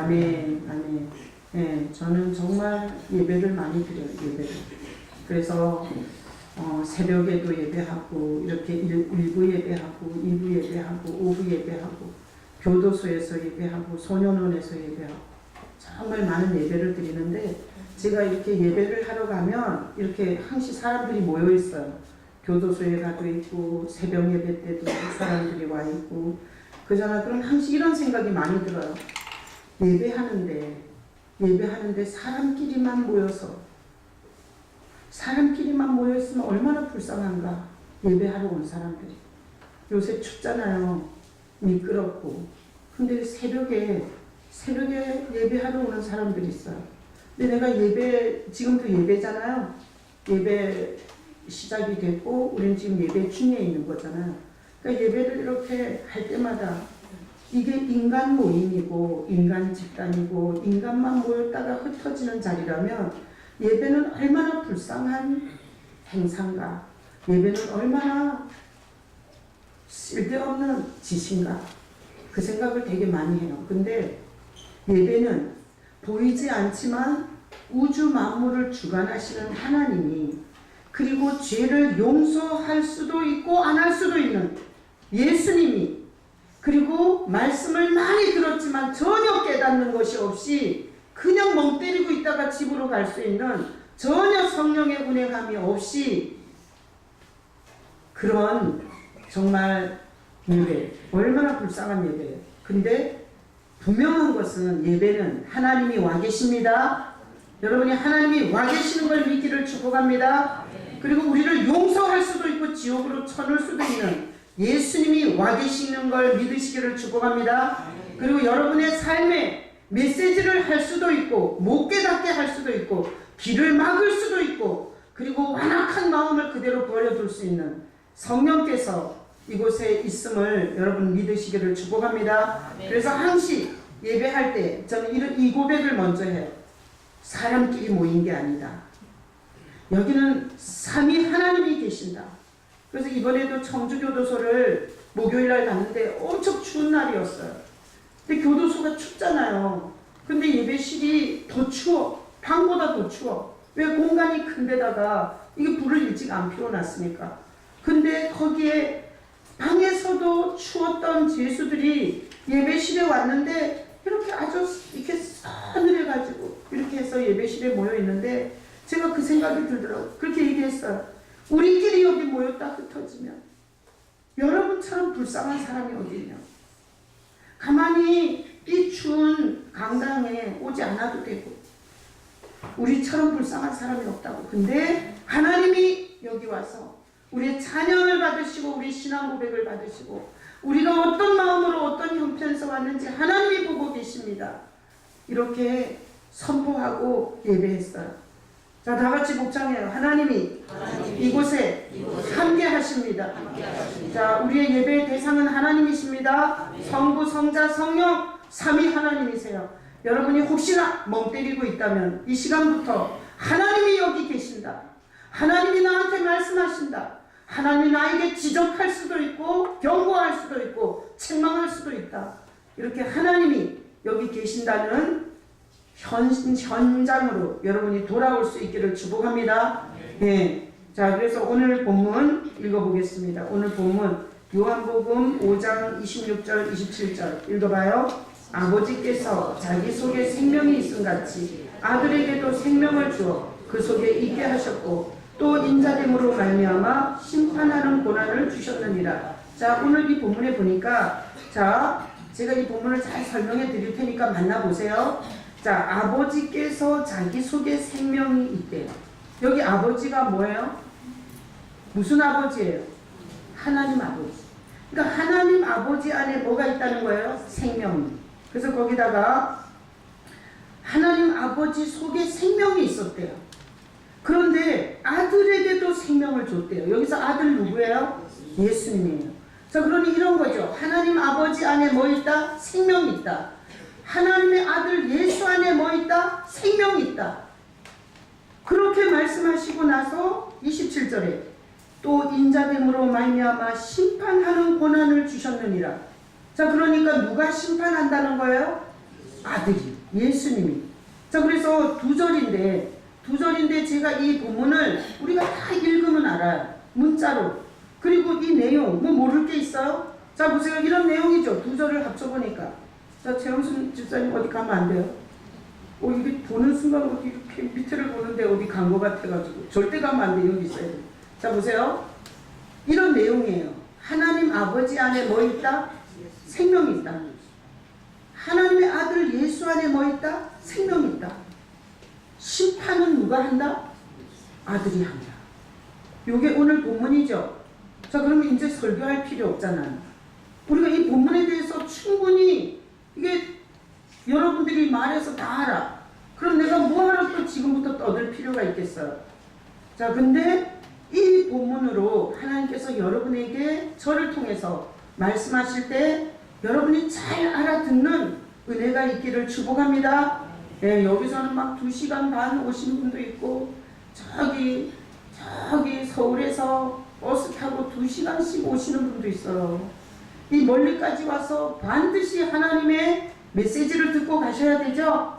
아멘, 아멘. 예, 저는 정말 예배를 많이 드려요, 예배를. 그래서 새벽에도 예배하고, 이렇게 1부 예배하고, 2부 예배하고, 5부 예배하고, 교도소에서 예배하고, 소년원에서 예배하고, 정말 많은 예배를 드리는데, 제가 이렇게 예배를 하러 가면, 이렇게 항시 사람들이 모여 있어요. 교도소에 가도 있고, 새벽 예배 때도 사람들이 와 있고, 그러잖아. 그럼 항시 이런 생각이 많이 들어요. 예배하는데 사람끼리만 모여 있으면 얼마나 불쌍한가. 예배하러 온 사람들이. 요새 춥잖아요. 미끄럽고. 근데 새벽에 예배하러 오는 사람들이 있어요. 근데 내가 지금도 예배잖아요. 예배 시작이 됐고, 우리는 지금 예배 중에 있는 거잖아요. 그러니까 예배를 이렇게 할 때마다 이게 인간 모임이고, 인간 집단이고, 인간만 모였다가 흩어지는 자리라면 예배는 얼마나 불쌍한 행사인가. 예배는 얼마나 쓸데없는 짓인가. 그 생각을 되게 많이 해요. 근데 예배는 보이지 않지만 우주 만물을 주관하시는 하나님이, 그리고 죄를 용서할 수도 있고 안 할 수도 있는 예수님이, 그리고 말씀을 많이 들었지만 전혀 깨닫는 것이 없이 그냥 멍 때리고 있다가 집으로 갈 수 있는, 전혀 성령의 운행함이 없이 그런 정말 예배, 얼마나 불쌍한 예배예요. 근데 분명한 것은 예배는 하나님이 와 계십니다. 여러분이 하나님이 와 계시는 걸 믿기를 축복합니다. 그리고 우리를 용서할 수도 있고 지옥으로 쳐넣을 수도 있는 예수님이 와 계시는 걸 믿으시기를 축복합니다. 그리고 여러분의 삶에 메시지를 할 수도 있고, 못 깨닫게 할 수도 있고, 길을 막을 수도 있고, 그리고 완악한 마음을 그대로 버려둘 수 있는 성령께서 이곳에 있음을 여러분 믿으시기를 축복합니다. 그래서 항시 예배할 때 저는 이 고백을 먼저 해요. 사람끼리 모인 게 아니다. 여기는 삼위 하나님이 계신다. 그래서 이번에도 청주교도소를 목요일날 갔는데 엄청 추운 날이었어요. 근데 교도소가 춥잖아요. 근데 예배실이 더 추워. 방보다 더 추워. 왜? 공간이 큰 데다가 이게 불을 일찍 안 피워놨으니까. 근데 거기에 방에서도 추웠던 죄수들이 예배실에 왔는데 이렇게 아주 이렇게 서늘해가지고 이렇게 해서 예배실에 모여 있는데, 제가 그 생각이 들더라고요. 그렇게 얘기했어요. 우리끼리 여기 모였다 흩어지면 여러분처럼 불쌍한 사람이 어디 있냐. 가만히 이 추운 강당에 오지 않아도 되고, 우리처럼 불쌍한 사람이 없다고. 근데 하나님이 여기 와서 우리의 찬양을 받으시고, 우리 신앙 고백을 받으시고, 우리가 어떤 마음으로 어떤 형편에서 왔는지 하나님이 보고 계십니다. 이렇게 선포하고 예배했어요. 자, 다 같이 복창해요. 하나님이 이곳에 함께 하십니다. 자, 우리의 예배의 대상은 하나님이십니다. 성부, 성자, 성령 삼위 하나님이세요. 여러분이 혹시나 멍 때리고 있다면 이 시간부터 하나님이 여기 계신다. 하나님이 나한테 말씀하신다. 하나님이 나에게 지적할 수도 있고 경고할 수도 있고 책망할 수도 있다. 이렇게 하나님이 여기 계신다는 현장으로 여러분이 돌아올 수 있기를 축복합니다. 예. 자, 그래서 오늘 본문 읽어보겠습니다. 오늘 본문 요한복음 5장 26절 27절 읽어봐요. 아버지께서 자기 속에 생명이 있음같이 아들에게도 생명을 주어 그 속에 있게 하셨고, 또 인자됨으로 말미암아 심판하는 고난을 주셨느니라. 자, 오늘 이 본문에 보니까, 자, 제가 이 본문을 잘 설명해 드릴 테니까 만나보세요. 자, 아버지께서 자기 속에 생명이 있대요. 여기 아버지가 뭐예요? 무슨 아버지예요? 하나님 아버지. 그러니까 하나님 아버지 안에 뭐가 있다는 거예요? 생명이. 그래서 거기다가 하나님 아버지 속에 생명이 있었대요. 그런데 아들에게도 생명을 줬대요. 여기서 아들 누구예요? 예수님이에요. 자, 그러니 이런 거죠. 하나님 아버지 안에 뭐 있다? 생명이 있다. 하나님의 아들 예수 안에 뭐 있다? 생명이 있다. 그렇게 말씀하시고 나서 27절에 또 인자됨으로 말미암아 심판하는 고난을 주셨느니라. 자, 그러니까 누가 심판한다는 거예요? 아들이 예수님이. 자, 그래서 두 절인데 제가 이 본문을 우리가 다 읽으면 알아요. 문자로. 그리고 이 내용 뭐 모를 게 있어요? 자, 보세요. 이런 내용이죠. 두 절을 합쳐보니까. 자, 최영순 집사님 어디 가면 안 돼요? 이게 보는 순간 어디 이렇게 밑에를 보는데 어디 간 것 같아가지고 절대 가면 안 돼. 여기 있어야 돼. 자, 보세요. 이런 내용이에요. 하나님 아버지 안에 뭐 있다? 생명이 있다. 하나님의 아들 예수 안에 뭐 있다? 생명이 있다. 심판은 누가 한다? 아들이 한다. 요게 오늘 본문이죠. 자, 그러면 이제 설교할 필요 없잖아요. 우리가 이 본문에 대해서 충분히 이게 여러분들이 말해서 다 알아. 그럼 내가 뭐하러 또 지금부터 떠들 필요가 있겠어요. 자, 근데 이 본문으로 하나님께서 여러분에게 저를 통해서 말씀하실 때 여러분이 잘 알아듣는 은혜가 있기를 축복합니다. 예, 여기서는 막 2시간 반 오신 분도 있고 저기 서울에서 버스 타고 2시간씩 오시는 분도 있어요. 이 멀리까지 와서 반드시 하나님의 메시지를 듣고 가셔야 되죠.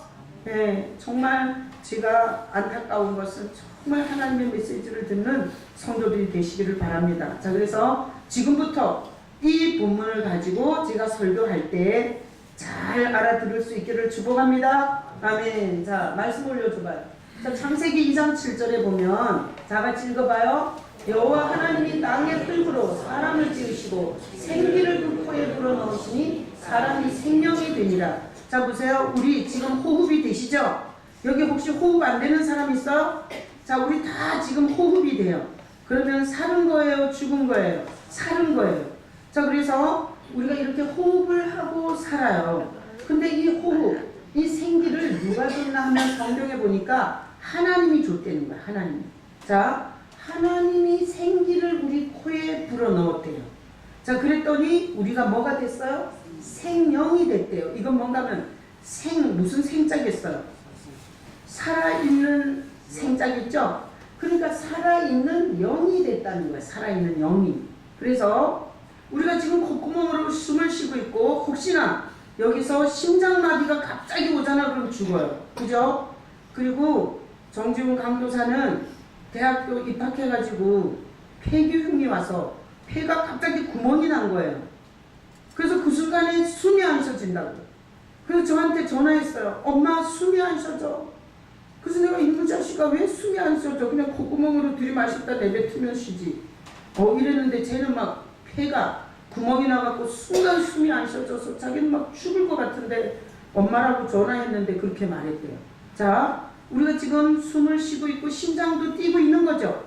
예, 정말 제가 안타까운 것은 정말 하나님의 메시지를 듣는 성도들이 되시기를 바랍니다. 자, 그래서 지금부터 이 본문을 가지고 제가 설교할 때 잘 알아들을 수 있기를 축복합니다. 아멘. 자, 말씀 올려줘봐요. 자, 창세기 2장 7절에 보면 다 같이 읽어봐요. 여호와 하나님이 땅의 흙으로 사람을 지으시고 생기를 그 코에 불어넣으시니 사람이 생명이 되니라. 자, 보세요. 우리 지금 호흡이 되시죠? 여기 혹시 호흡 안 되는 사람 있어요? 자, 우리 다 지금 호흡이 돼요. 그러면 사는 거예요? 죽은 거예요? 사는 거예요. 자, 그래서 우리가 이렇게 호흡을 하고 살아요. 근데 이 호흡, 이 생기를 누가 줬나 하면 성경에 보니까 하나님이 줬다는 거야. 하나님이. 자, 하나님이 생기를 우리 코에 불어넣었대요. 자, 그랬더니 우리가 뭐가 됐어요? 생명이 됐대요. 이건 뭔가 하면 무슨 생자겠어요? 살아있는 생자겠죠? 그러니까 살아있는 영이 됐다는 거예요. 살아있는 영이. 그래서 우리가 지금 콧구멍으로 숨을 쉬고 있고 혹시나 여기서 심장마비가 갑자기 오잖아. 그럼 죽어요. 그죠? 그리고 정지훈 강도사는 대학교 입학해가지고 폐기흉이 와서 폐가 갑자기 구멍이 난 거예요. 그래서 그 순간에 숨이 안 쉬어진다고. 그래서 저한테 전화했어요. 엄마, 숨이 안 쉬어져. 그래서 내가 이놈 자식아 왜 숨이 안 쉬어져? 그냥 콧구멍으로 들이마셨다 내뱉으면 쉬지. 이랬는데 쟤는 막 폐가 구멍이 나갖고 순간 숨이 안 쉬어져서 자기는 막 죽을 것 같은데 엄마라고 전화했는데 그렇게 말했대요. 자, 우리가 지금 숨을 쉬고 있고 심장도 뛰고 있는 거죠.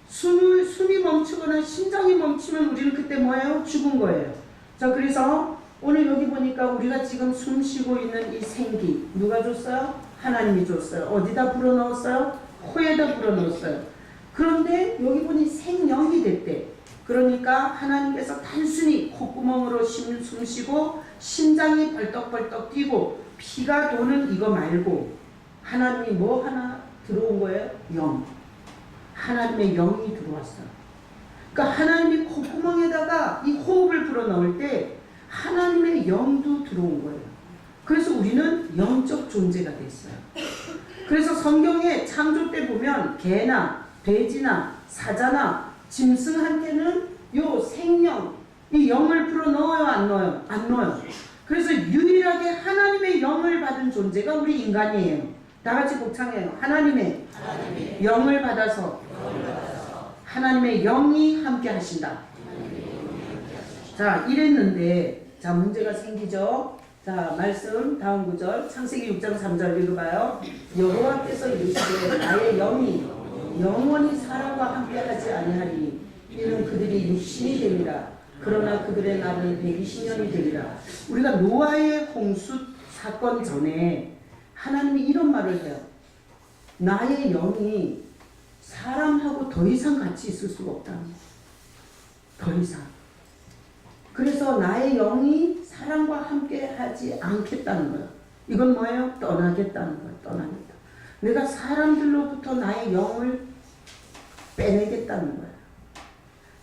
숨이 멈추거나 심장이 멈추면 우리는 그때 뭐예요? 죽은 거예요. 자, 그래서 오늘 여기 보니까 우리가 지금 숨 쉬고 있는 이 생기 누가 줬어요? 하나님이 줬어요. 어디다 불어넣었어요? 코에다 불어넣었어요. 그런데 여기 보니 생명이 됐대. 그러니까 하나님께서 단순히 콧구멍으로 숨 쉬고 심장이 벌떡벌떡 뛰고 피가 도는 이거 말고 하나님이 뭐 하나 들어온 거예요? 영. 하나님의 영이 들어왔어요. 그러니까 하나님이 콧구멍에다가 이 호흡을 불어넣을 때 하나님의 영도 들어온 거예요. 그래서 우리는 영적 존재가 됐어요. 그래서 성경에 창조 때 보면 개나 돼지나 사자나 짐승한테는 요 생명, 이 영을 불어넣어요? 안 넣어요? 안 넣어요. 그래서 유일하게 하나님의 영을 받은 존재가 우리 인간이에요. 다 같이 복창해요. 하나님의 영을 받아서 하나님의 영이 함께 하신다. 자, 이랬는데 자, 문제가 생기죠. 자, 말씀 다음 구절 창세기 6장 3절 읽어봐요. 여호와께서 이르시되 나의 영이 영원히 사람과 함께 하지 아니하리니 이는 그들이 육신이 되리라. 그러나 그들의 날은 120년이 되리라. 우리가 노아의 홍수 사건 전에 하나님이 이런 말을 해요. 나의 영이 사람하고 더 이상 같이 있을 수가 없다. 더 이상. 그래서 나의 영이 사람과 함께 하지 않겠다는 거예요. 이건 뭐예요? 떠나겠다는 거예요. 떠나겠다. 내가 사람들로부터 나의 영을 빼내겠다는 거예요.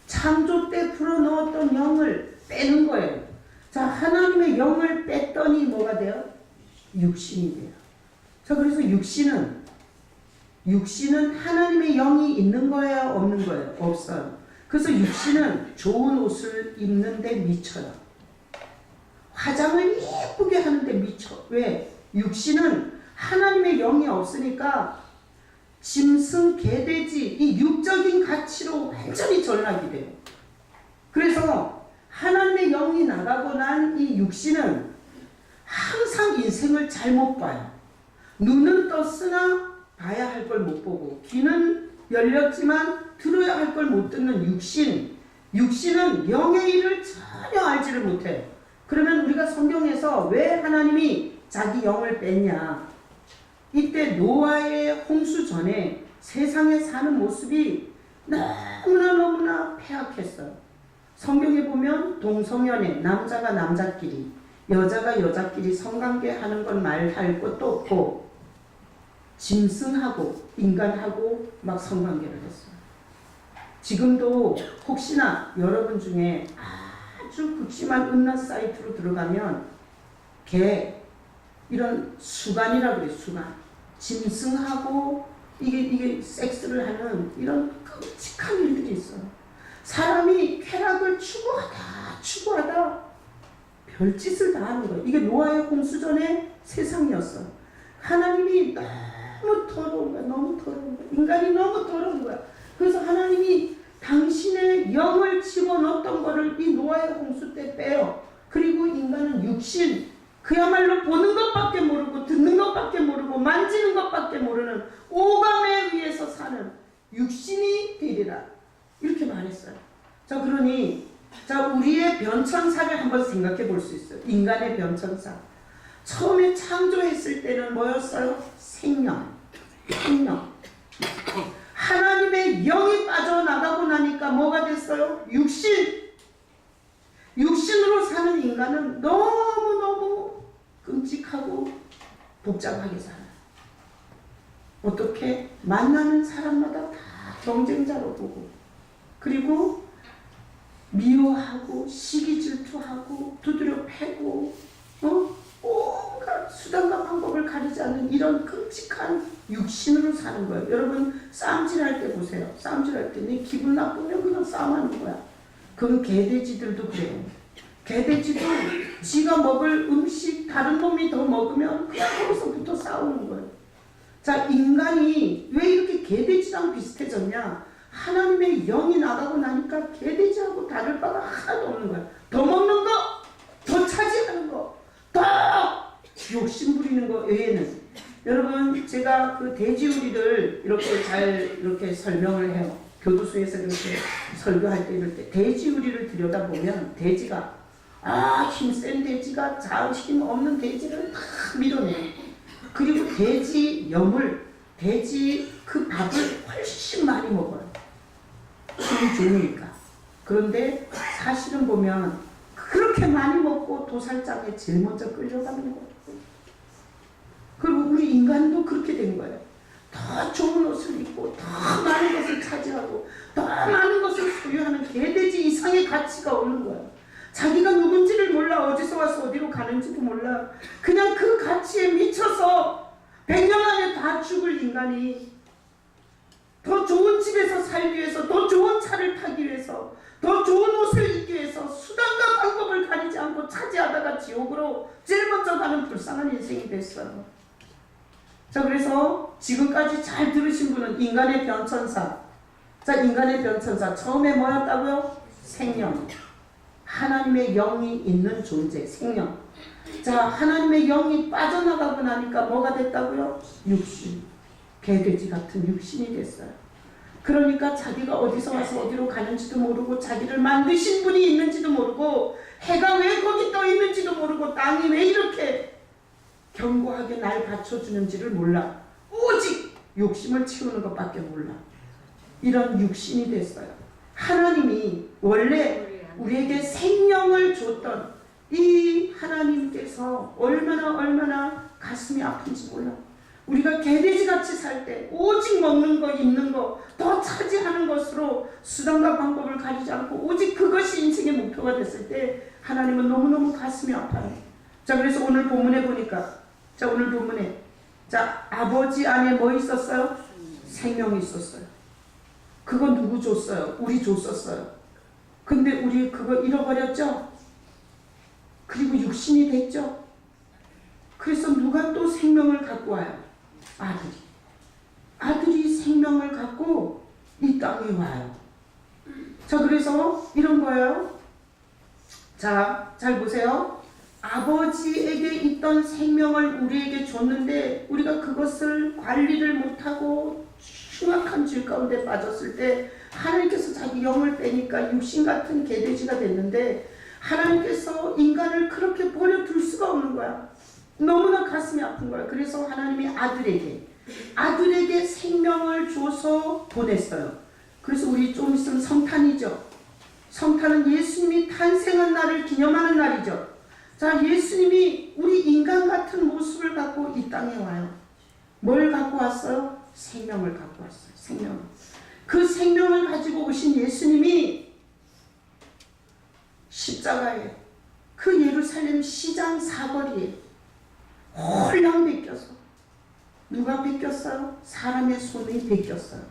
창조 때 불어넣었던 영을 빼는 거예요. 자, 하나님의 영을 뺐더니 뭐가 돼요? 육신이 돼요. 자, 그래서 육신은 하나님의 영이 있는 거예요, 없는 거예요? 없어요. 그래서 육신은 좋은 옷을 입는데 미쳐요. 화장을 예쁘게 하는데 미쳐. 왜? 육신은 하나님의 영이 없으니까 짐승, 개돼지, 이 육적인 가치로 완전히 전락이 돼요. 그래서 하나님의 영이 나가고 난 이 육신은 항상 인생을 잘못 봐요. 눈은 떴으나 봐야 할 걸 못 보고, 귀는 열렸지만 들어야 할 걸 못 듣는 육신은 영의 일을 전혀 알지를 못해요. 그러면 우리가 성경에서 왜 하나님이 자기 영을 뺐냐? 이때 노아의 홍수 전에 세상에 사는 모습이 너무나 폐악했어요. 성경에 보면 동성연애, 남자가 남자끼리, 여자가 여자끼리 성관계 하는 건 말할 것도 없고, 짐승하고 인간하고 막 성관계를 했어요. 지금도 혹시나 여러분 중에 아주 극심한 음란 사이트로 들어가면 이런 수간이라고 그래요. 수간. 짐승하고 이게 섹스를 하는 이런 끔찍한 일들이 있어요. 사람이 쾌락을 추구하다 별짓을 다 하는 거예요. 이게 노아의 홍수 전의 세상이었어요. 하나님이 너무 더러운 거야. 인간이 너무 더러운 거야. 그래서 하나님이 당신의 영을 집어넣었던 거를 이 노아의 홍수 때 빼요. 그리고 인간은 육신, 그야말로 보는 것밖에 모르고 듣는 것밖에 모르고 만지는 것밖에 모르는 오감에 의해서 사는 육신이 되리라. 이렇게 말했어요. 자, 그러니 우리의 변천사를 한번 생각해 볼 수 있어요. 인간의 변천사. 처음에 창조했을 때는 뭐였어요? 생명. 하나님의 영이 빠져나가고 나니까 뭐가 됐어요? 육신으로 사는 인간은 너무너무 끔찍하고 복잡하게 살아요. 어떻게? 만나는 사람마다 다 경쟁자로 보고, 그리고 미워하고 시기 질투하고 두드려 패고 온갖 수단과 방법을 가리지 않는 이런 끔찍한 육신으로 사는 거예요. 여러분 싸움질할 때 보세요. 싸움질할 때 내 기분 나쁘면 그냥 싸움하는 거야. 그건 개돼지들도 그래요. 개돼지도 지가 먹을 음식 다른 놈이 더 먹으면 그냥 거기서부터 싸우는 거예요. 자, 인간이 왜 이렇게 개돼지랑 비슷해졌냐? 하나님의 영이 나가고 나니까 개돼지하고 다를 바가 하나도 없는 거야. 더 먹는 거, 더 차지하는 거, 더 욕심 부리는 거 외에는. 여러분, 제가 그 돼지우리를 이렇게 설명을 해요. 교도소에서 이렇게 설교할 때 이럴 때 돼지우리를 들여다보면 돼지가 힘센 돼지가 힘 없는 돼지를 다 밀어내요. 그리고 돼지 그 밥을 훨씬 많이 먹어요. 힘이 좋으니까. 그런데 사실은 보면 그렇게 많이 먹고 도살장에 제일 먼저 끌려가는 거예요. 그리고 우리 인간도 그렇게 된 거예요. 더 좋은 옷을 입고 더 많은 것을 차지하고 더 많은 것을 소유하는 개돼지 이상의 가치가 없는 거예요. 자기가 누군지를 몰라. 어디서 와서 어디로 가는지도 몰라. 그냥 그 가치에 미쳐서 100년 안에 다 죽을 인간이 더 좋은 집에서 살기 위해서, 더 좋은 차를 타기 위해서, 더 좋은 옷을 입기 위해서 수단과 방법을 가리지 않고 차지하다가 지옥으로 제일 먼저 가는 불쌍한 인생이 됐어요. 자, 그래서 지금까지 잘 들으신 분은 인간의 변천사. 자, 인간의 변천사. 처음에 뭐였다고요? 생명. 하나님의 영이 있는 존재, 생명. 자, 하나님의 영이 빠져나가고 나니까 뭐가 됐다고요? 육신. 개돼지 같은 육신이 됐어요. 그러니까 자기가 어디서 와서 어디로 가는지도 모르고, 자기를 만드신 분이 있는지도 모르고, 해가 왜 거기 떠 있는지도 모르고, 땅이 왜 이렇게 견고하게 날 받쳐주는지를 몰라. 오직 욕심을 채우는 것밖에 몰라. 이런 육신이 됐어요. 하나님이 원래 우리에게 생명을 줬던 이 하나님께서 얼마나 가슴이 아픈지 몰라. 우리가 개돼지같이 살 때 오직 먹는 거, 입는 거, 더 차지하는 것으로 수단과 방법을 가리지 않고 오직 그것이 인생의 목표가 됐을 때 하나님은 너무너무 가슴이 아파요. 자, 그래서 오늘 본문에 보니까 자, 오늘 본문에 자, 아버지 안에 뭐 있었어요? 생명이 있었어요. 그거 누구 줬어요? 우리 줬었어요. 근데 우리 그거 잃어버렸죠? 그리고 육신이 됐죠? 그래서 누가 또 생명을 갖고 와요? 아들이. 아들이 생명을 갖고 이 땅에 와요. 자, 그래서 이런 거예요. 자, 잘 보세요. 아버지에게 있던 생명을 우리에게 줬는데 우리가 그것을 관리를 못하고 흉악한 죄 가운데 빠졌을 때 하나님께서 자기 영을 빼니까 육신 같은 개돼지가 됐는데 하나님께서 인간을 그렇게 버려둘 수가 없는 거야. 너무나 가슴이 아픈 거야. 그래서 하나님이 아들에게 생명을 줘서 보냈어요. 그래서 우리 좀 있으면 성탄이죠. 성탄은 예수님이 탄생한 날을 기념하는 날이죠. 자, 예수님이 우리 인간 같은 모습을 갖고 이 땅에 와요. 뭘 갖고 왔어요? 생명을 갖고 왔어요. 생명. 그 생명을 가지고 오신 예수님이 십자가에 그 예루살렘 시장 사거리에 홀랑 베껴서 누가 베꼈어요? 사람의 손이 베꼈어요.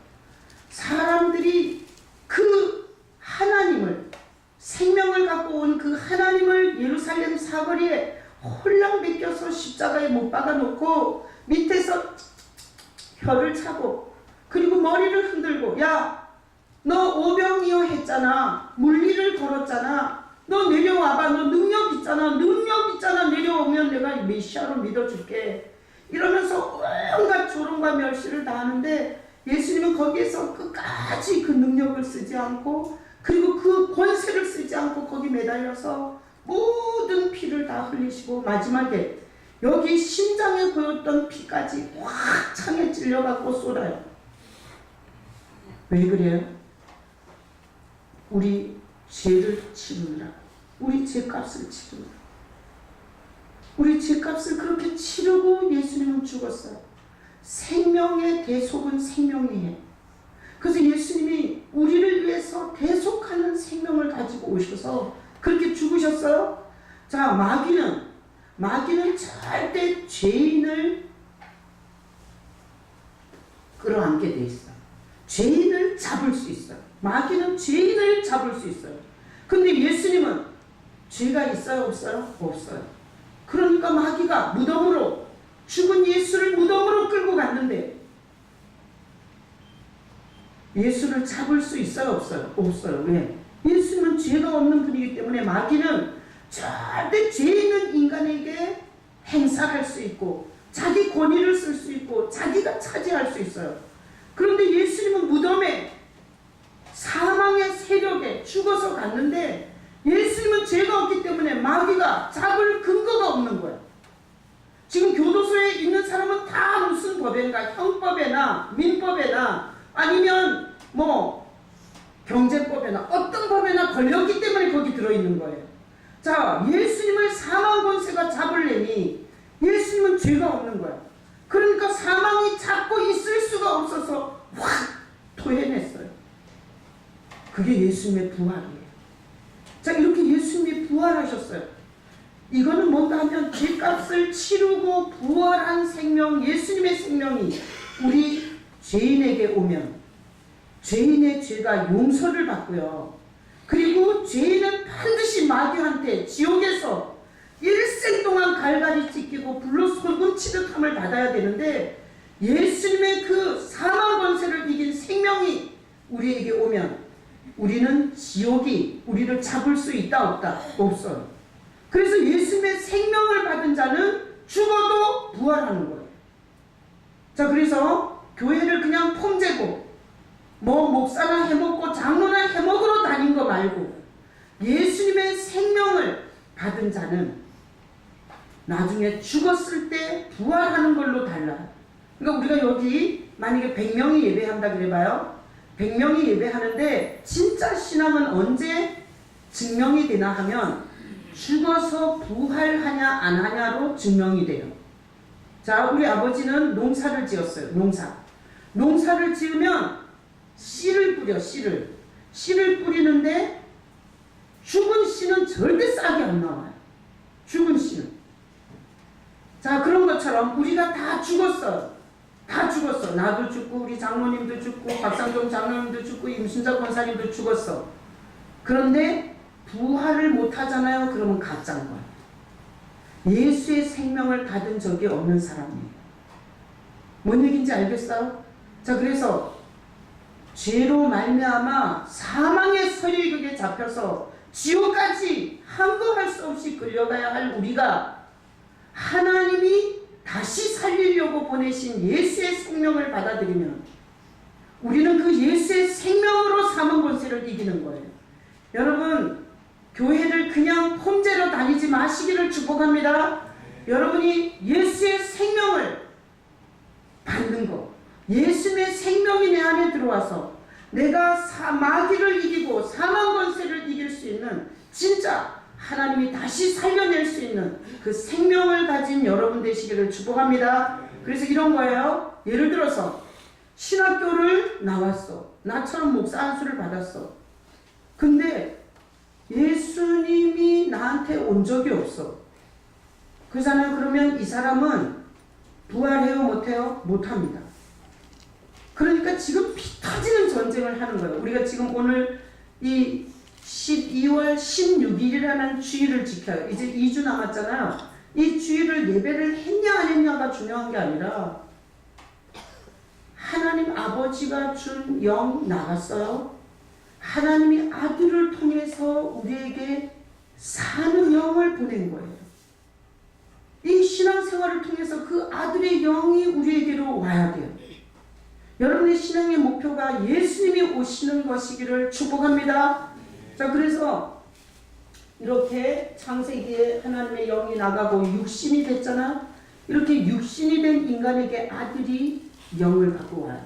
사람들이 그 하나님을 생명을 갖고 온 그 하나님을 예루살렘 사거리에 홀랑 베껴서 십자가에 못 박아놓고 밑에서 혀를 차고 그리고 머리를 흔들고 야, 너 오병이어 했잖아. 물리를 걸었잖아. 너 내려와봐. 너 능력 있잖아. 내려오면 내가 메시아로 믿어줄게. 이러면서 온갖 조롱과 멸시를 다 하는데 예수님은 거기에서 끝까지 그 능력을 쓰지 않고 그리고 그 권세를 쓰지 않고 거기 매달려서 모든 피를 다 흘리시고 마지막에 여기 심장에 고였던 피까지 확 창에 찔려갖고 쏟아요. 왜 그래요? 우리 죄를 치르느라, 우리 죄값을 치르느라. 우리 죄값을 그렇게 치르고 예수님은 죽었어요. 생명의 대속은 생명이에요. 그래서 예수님이 우리를 위해서 대속하는 생명을 가지고 오셔서 그렇게 죽으셨어요. 자, 마귀는 절대 죄인을 끌어안게 돼 있어요. 죄인을 잡을 수 있어요. 마귀는 죄인을 잡을 수 있어요. 근데 예수님은 죄가 있어요? 없어요? 없어요. 그러니까 마귀가 무덤으로 죽은 예수를 무덤으로 끌고 갔는데 예수를 잡을 수 있어요? 없어요? 없어요. 왜? 예수님은 죄가 없는 분이기 때문에 마귀는 절대 죄 있는 인간에게 행사할 수 있고 자기 권위를 쓸 수 있고 자기가 차지할 수 있어요. 그런데 예수님은 무덤에 사망의 세력에 죽어서 갔는데 예수님은 죄가 없기 때문에 마귀가 잡을 근거가 없는 거예요. 지금 교도소에 있는 사람은 다 무슨 법에나 형법에나 민법에나 아니면 뭐 경제법에나 어떤 법에나 걸렸기 때문에 거기 들어있는 거예요. 자, 예수님을 사망 권세가 잡으려니 예수님은 죄가 없는 거예요. 그러니까 사망이 잡고 있을 수가 없어서 확 토해냈어요. 그게 예수님의 부활이에요. 자, 이렇게 예수님이 부활하셨어요. 이거는 뭔가 하면 죄값을 치르고 부활한 생명, 예수님의 생명이 우리 죄인에게 오면 죄인의 죄가 용서를 받고요. 그리고 죄인은 반드시 마귀한테 지옥에서 일생 동안 갈갈이 찢기고 불로 소금치듯 함을 받아야 되는데 예수님의 그 사망 권세를 이긴 생명이 우리에게 오면 우리는 지옥이 우리를 잡을 수 있다 없다? 없어요. 그래서 예수님의 생명을 받은 자는 죽어도 부활하는 거예요. 자, 그래서 교회를 그냥 폼재고 뭐 목사나 해먹고 장로나 해먹으러 다닌 거 말고 예수님의 생명을 받은 자는 나중에 죽었을 때 부활하는 걸로 달라요. 그러니까 우리가 여기 만약에 100명이 예배한다 그래봐요. 100명이 예배하는데 진짜 신앙은 언제 증명이 되나 하면 죽어서 부활하냐 안 하냐로 증명이 돼요. 자, 우리 아버지는 농사를 지었어요. 농사를 지으면 씨를 뿌려. 씨를 뿌리는데 죽은 씨는 절대 싹이 안 나와요. 죽은 씨는. 자, 그런 것처럼 우리가 다 죽었어요. 다 죽었어. 나도 죽고 우리 장모님도 죽고 박상종 장로님도 죽고 임순자 권사님도 죽었어. 그런데 부활을 못하잖아요. 그러면 가짜인 거야. 예수의 생명을 받은 적이 없는 사람이에요. 뭔 얘기인지 알겠어요? 자, 그래서 죄로 말미암아 사망의 서리극에 잡혀서 지옥까지 항거할 수 없이 끌려가야 할 우리가 하나님이 다시 살리려고 보내신 예수의 생명을 받아들이면 우리는 그 예수의 생명으로 사망 권세를 이기는 거예요. 여러분, 교회를 그냥 폼제로 다니지 마시기를 축복합니다. 여러분이 예수의 생명을 받는 것, 예수의 생명이 내 안에 들어와서 내가 마귀를 이기고 사망 권세를 이길 수 있는 진짜 하나님이 다시 살려낼 수 있는 그 생명을 가진 여러분 되시기를 축복합니다. 그래서 이런 거예요. 예를 들어서 신학교를 나왔어. 나처럼 목사 안수를 받았어. 근데 예수님이 나한테 온 적이 없어. 그잖아요. 그러면 이 사람은 부활해요? 못해요? 못합니다. 그러니까 지금 피 터지는 전쟁을 하는 거예요. 우리가 지금 오늘 이 12월 16일이라는 주일을 지켜요. 이제 2주 남았잖아요. 이 주일을 예배를 했냐 안 했냐가 중요한 게 아니라 하나님 아버지가 준 영 나갔어요. 하나님이 아들을 통해서 우리에게 사는 영을 보낸 거예요. 이 신앙생활을 통해서 그 아들의 영이 우리에게로 와야 돼요. 여러분의 신앙의 목표가 예수님이 오시는 것이기를 축복합니다. 자, 그래서 이렇게 창세기에 하나님의 영이 나가고 육신이 됐잖아. 이렇게 육신이 된 인간에게 아들이 영을 갖고 와요.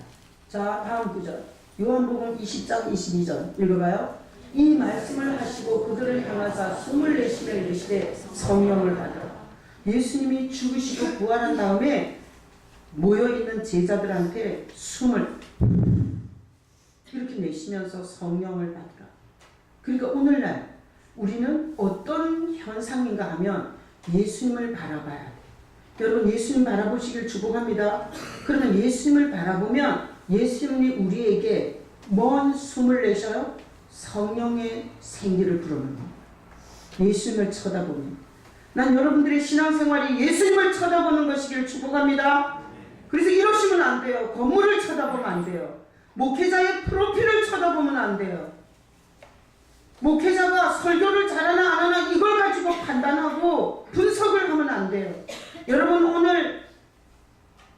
자, 다음 구절. 요한복음 20장 22절 읽어봐요. 이 말씀을 하시고 그들을 향하사 숨을 내쉬며 이르시되 성령을 받으라. 예수님이 죽으시고 부활한 다음에 모여있는 제자들한테 숨을 이렇게 내쉬면서 성령을 받으라. 그러니까 오늘날 우리는 어떤 현상인가 하면 예수님을 바라봐야 돼. 여러분, 예수님 바라보시길 축복합니다. 그러면 예수님을 바라보면 예수님이 우리에게 뭔 숨을 내셔요? 성령의 생기를 불어넣는 거예요. 예수님을 쳐다보면. 난 여러분들의 신앙생활이 예수님을 쳐다보는 것이길 축복합니다. 그래서 이러시면 안 돼요. 건물을 쳐다보면 안 돼요. 목회자의 프로필을 쳐다보면 안 돼요. 목회자가 설교를 잘하나 안 하나 이걸 가지고 판단하고 분석을 하면 안 돼요. 여러분, 오늘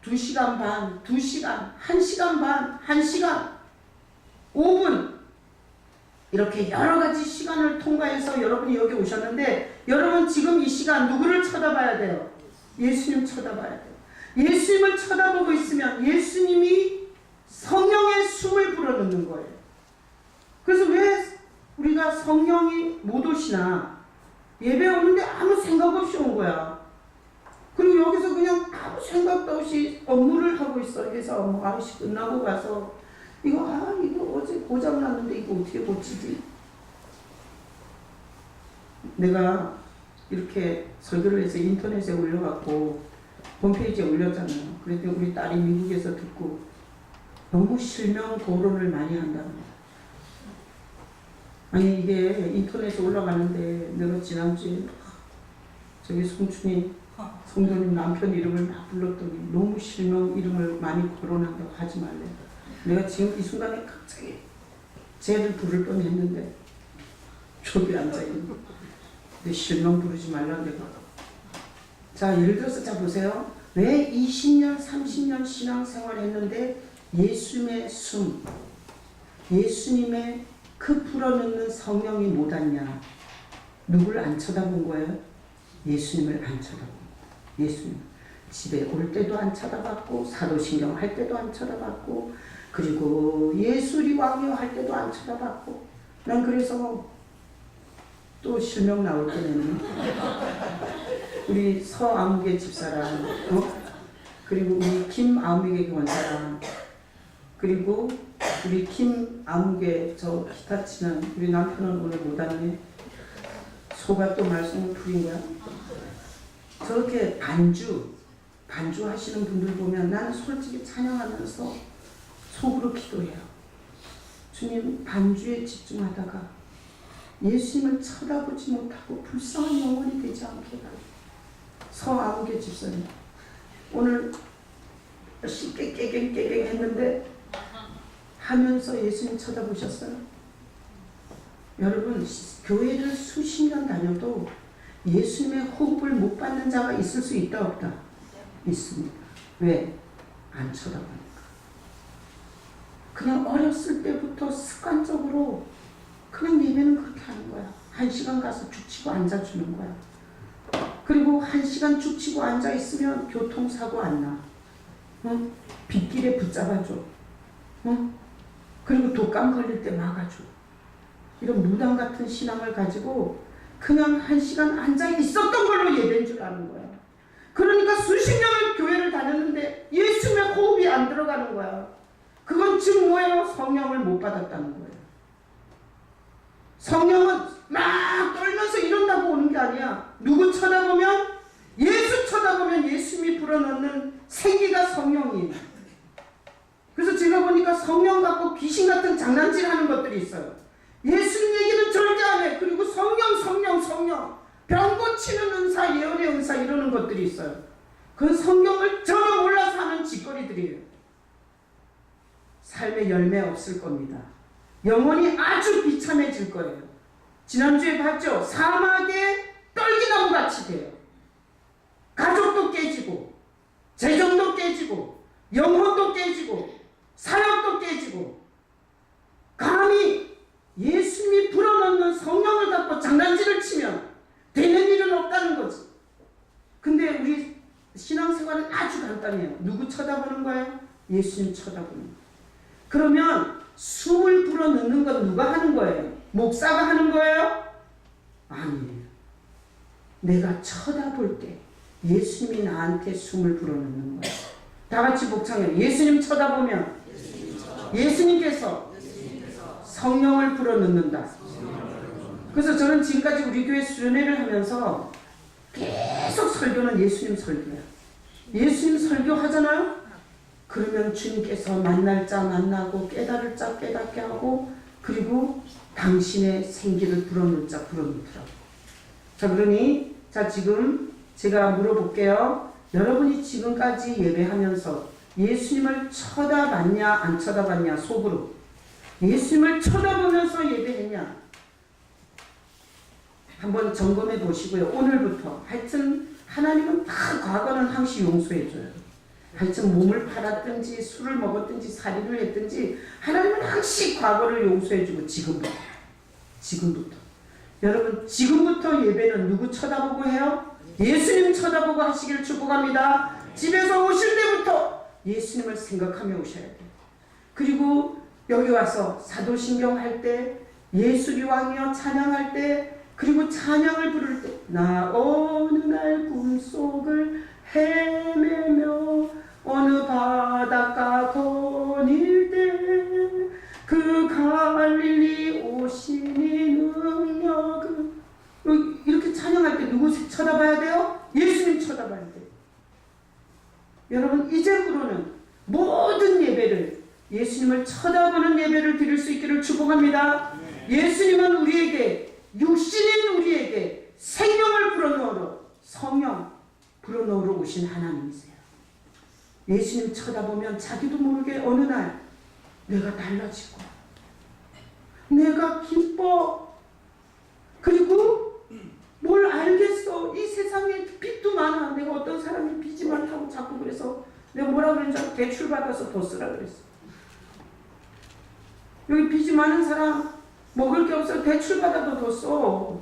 2시간 반, 2시간, 1시간 반, 1시간, 5분 이렇게 여러 가지 시간을 통과해서 여러분이 여기 오셨는데 여러분 지금 이 시간 누구를 쳐다봐야 돼요? 예수님 쳐다봐야 돼요. 예수님을 쳐다보고 있으면 예수님이 성령의 숨을 불어넣는 거예요. 그래서 왜 우리가 성령이 못 오시나? 예배 오는데 아무 생각 없이 온 거야. 그리고 여기서 그냥 아무 생각도 없이 업무를 하고 있어. 그래서 뭐 아저씨 끝나고 가서 이거 어제 고장났는데 이거 어떻게 고치지? 내가 이렇게 설교를 해서 인터넷에 올려갖고 홈페이지에 올렸잖아요. 그래도 우리 딸이 미국에서 듣고 너무 실명 거론을 많이 한다는 거야. 아니 이게 인터넷에 올라가는데 내가 지난주에 저기 송춘이 성도님 남편 이름을 막 불렀더니 너무 실명 이름을 많이 거론한다고 하지 말래. 내가 지금 이 순간에 갑자기 쟤를 부를 뻔했는데 저기 앉아있는 내 실명 부르지 말라 내가. 자, 예를 들어서 자 보세요. 왜 20년 30년 신앙생활 했는데 예수님의 숨, 예수님의 그 불어넣는 성령이 못 왔냐? 누굴 안 쳐다본 거예요? 예수님을 안 쳐다본 거예요. 예수님 집에 올 때도 안 쳐다봤고 사도신경 할 때도 안 쳐다봤고 그리고 예수리 왕이여 할 때도 안 쳐다봤고 난 그래서 또 실명 나올 때는 우리 서아무개 집사람 그리고 우리 김아무개 권사람 그리고 우리 김아무개 저 기타 치는 우리 남편은 오늘 못 왔네. 소가 또 말씀을 풀린 거야. 저렇게 반주하시는 분들 보면 나는 솔직히 찬양하면서 속으로 기도해요. 주님, 반주에 집중하다가 예수님을 쳐다보지 못하고 불쌍한 영혼이 되지 않게 해달라. 서아무개 집사님, 오늘 쉽게 깨갱 했는데 하면서 예수님 쳐다보셨어요? 여러분, 교회를 수십 년 다녀도 예수님의 호흡을 못 받는 자가 있을 수 있다 없다? 있습니다. 왜? 안 쳐다보니까. 그냥 어렸을 때부터 습관적으로 그냥 예배는 그렇게 하는 거야. 1시간 가서 죽치고 앉아주는 거야. 그리고 1시간 죽치고 앉아있으면 교통사고 안 나. 빗길에 붙잡아줘. 그리고 독감 걸릴 때 막아줘. 이런 무당 같은 신앙을 가지고 그냥 1시간 앉아있었던 걸로 예배인 줄 아는 거야. 그러니까 수십 년을 교회를 다녔는데 예수님의 호흡이 안 들어가는 거야. 그건 즉 뭐예요? 성령을 못 받았다는 거예요. 성령은 막 떨면서 이런다고 오는 게 아니야. 누구 쳐다보면? 예수 쳐다보면 예수님이 불어넣는 생기가 성령이에요. 그래서 제가 보니까 성령 갖고 귀신 같은 장난질 하는 것들이 있어요. 예수님 얘기는 절대 안 해. 그리고 성령 병 고치는 은사, 예언의 은사 이러는 것들이 있어요. 그건 성경을 전혀 몰라서 하는 짓거리들이에요. 삶의 열매 없을 겁니다. 영혼이 아주 비참해질 거예요. 지난주에 봤죠? 사막에 떨기나무 같이 돼요. 가족도 깨지고 재정도 깨지고 영혼도 깨지고 사역도 깨지고. 감히 예수님이 불어넣는 성령을 갖고 장난질을 치면 되는 일은 없다는 거지. 근데 우리 신앙생활은 아주 간단해요. 누구 쳐다보는 거예요? 예수님 쳐다보는 거예요. 그러면 숨을 불어넣는 건 누가 하는 거예요? 목사가 하는 거예요? 아니에요. 내가 쳐다볼 때 예수님이 나한테 숨을 불어넣는 거예요. 다 같이 복창해요. 예수님 쳐다보면 예수님께서 성령을 불어넣는다. 그래서 저는 지금까지 우리 교회 수련회를 하면서 계속 설교는 예수님 설교야. 예수님 설교 하잖아요? 그러면 주님께서 만날 자 만나고 깨달을 자 깨닫게 하고 그리고 당신의 생기를 불어넣을 자 불어넣더라고. 자, 그러니 지금 제가 물어볼게요. 여러분이 지금까지 예배하면서 예수님을 쳐다봤냐 안 쳐다봤냐 속으로 예수님을 쳐다보면서 예배했냐 한번 점검해 보시고요. 오늘부터 하여튼 하나님은 다 과거는 항시 용서해 줘요. 하여튼 몸을 팔았든지 술을 먹었든지 살인을 했든지 하나님은 항시 과거를 용서해 주고 지금부터 여러분 지금부터 예배는 누구 쳐다보고 해요? 예수님 쳐다보고 하시기를 축복합니다. 집에서 오실 때부터 예수님을 생각하며 오셔야 돼요. 그리고 여기 와서 사도신경 할 때 예수리 왕이여 찬양할 때 그리고 찬양을 부를 때 나 어느 날 꿈속을 헤매며 어느 바닷가 거닐 때 그 갈릴리 오시니 능력은 이렇게 찬양할 때 누구 쳐다봐야 돼요? 예수님 쳐다봐야 돼요. 여러분 이제부로는 모든 예배를 예수님을 쳐다보는 예배를 드릴 수 있기를 축복합니다. 예수님은 우리에게 육신인 우리에게 생명을 불어넣으러 성령 불어넣으러 오신 하나님이세요. 예수님 쳐다보면 자기도 모르게 어느 날 내가 달라지고 내가 기뻐. 그리고 뭘 알겠어. 이 세상에 빚도 많아. 내가 어떤 사람이 빚이 많다고 자꾸 그래서 내가 뭐라 그랬는지 알고 대출 받아서 더 쓰라 그랬어. 여기 빚이 많은 사람 먹을 게 없어 대출 받아도 더 써.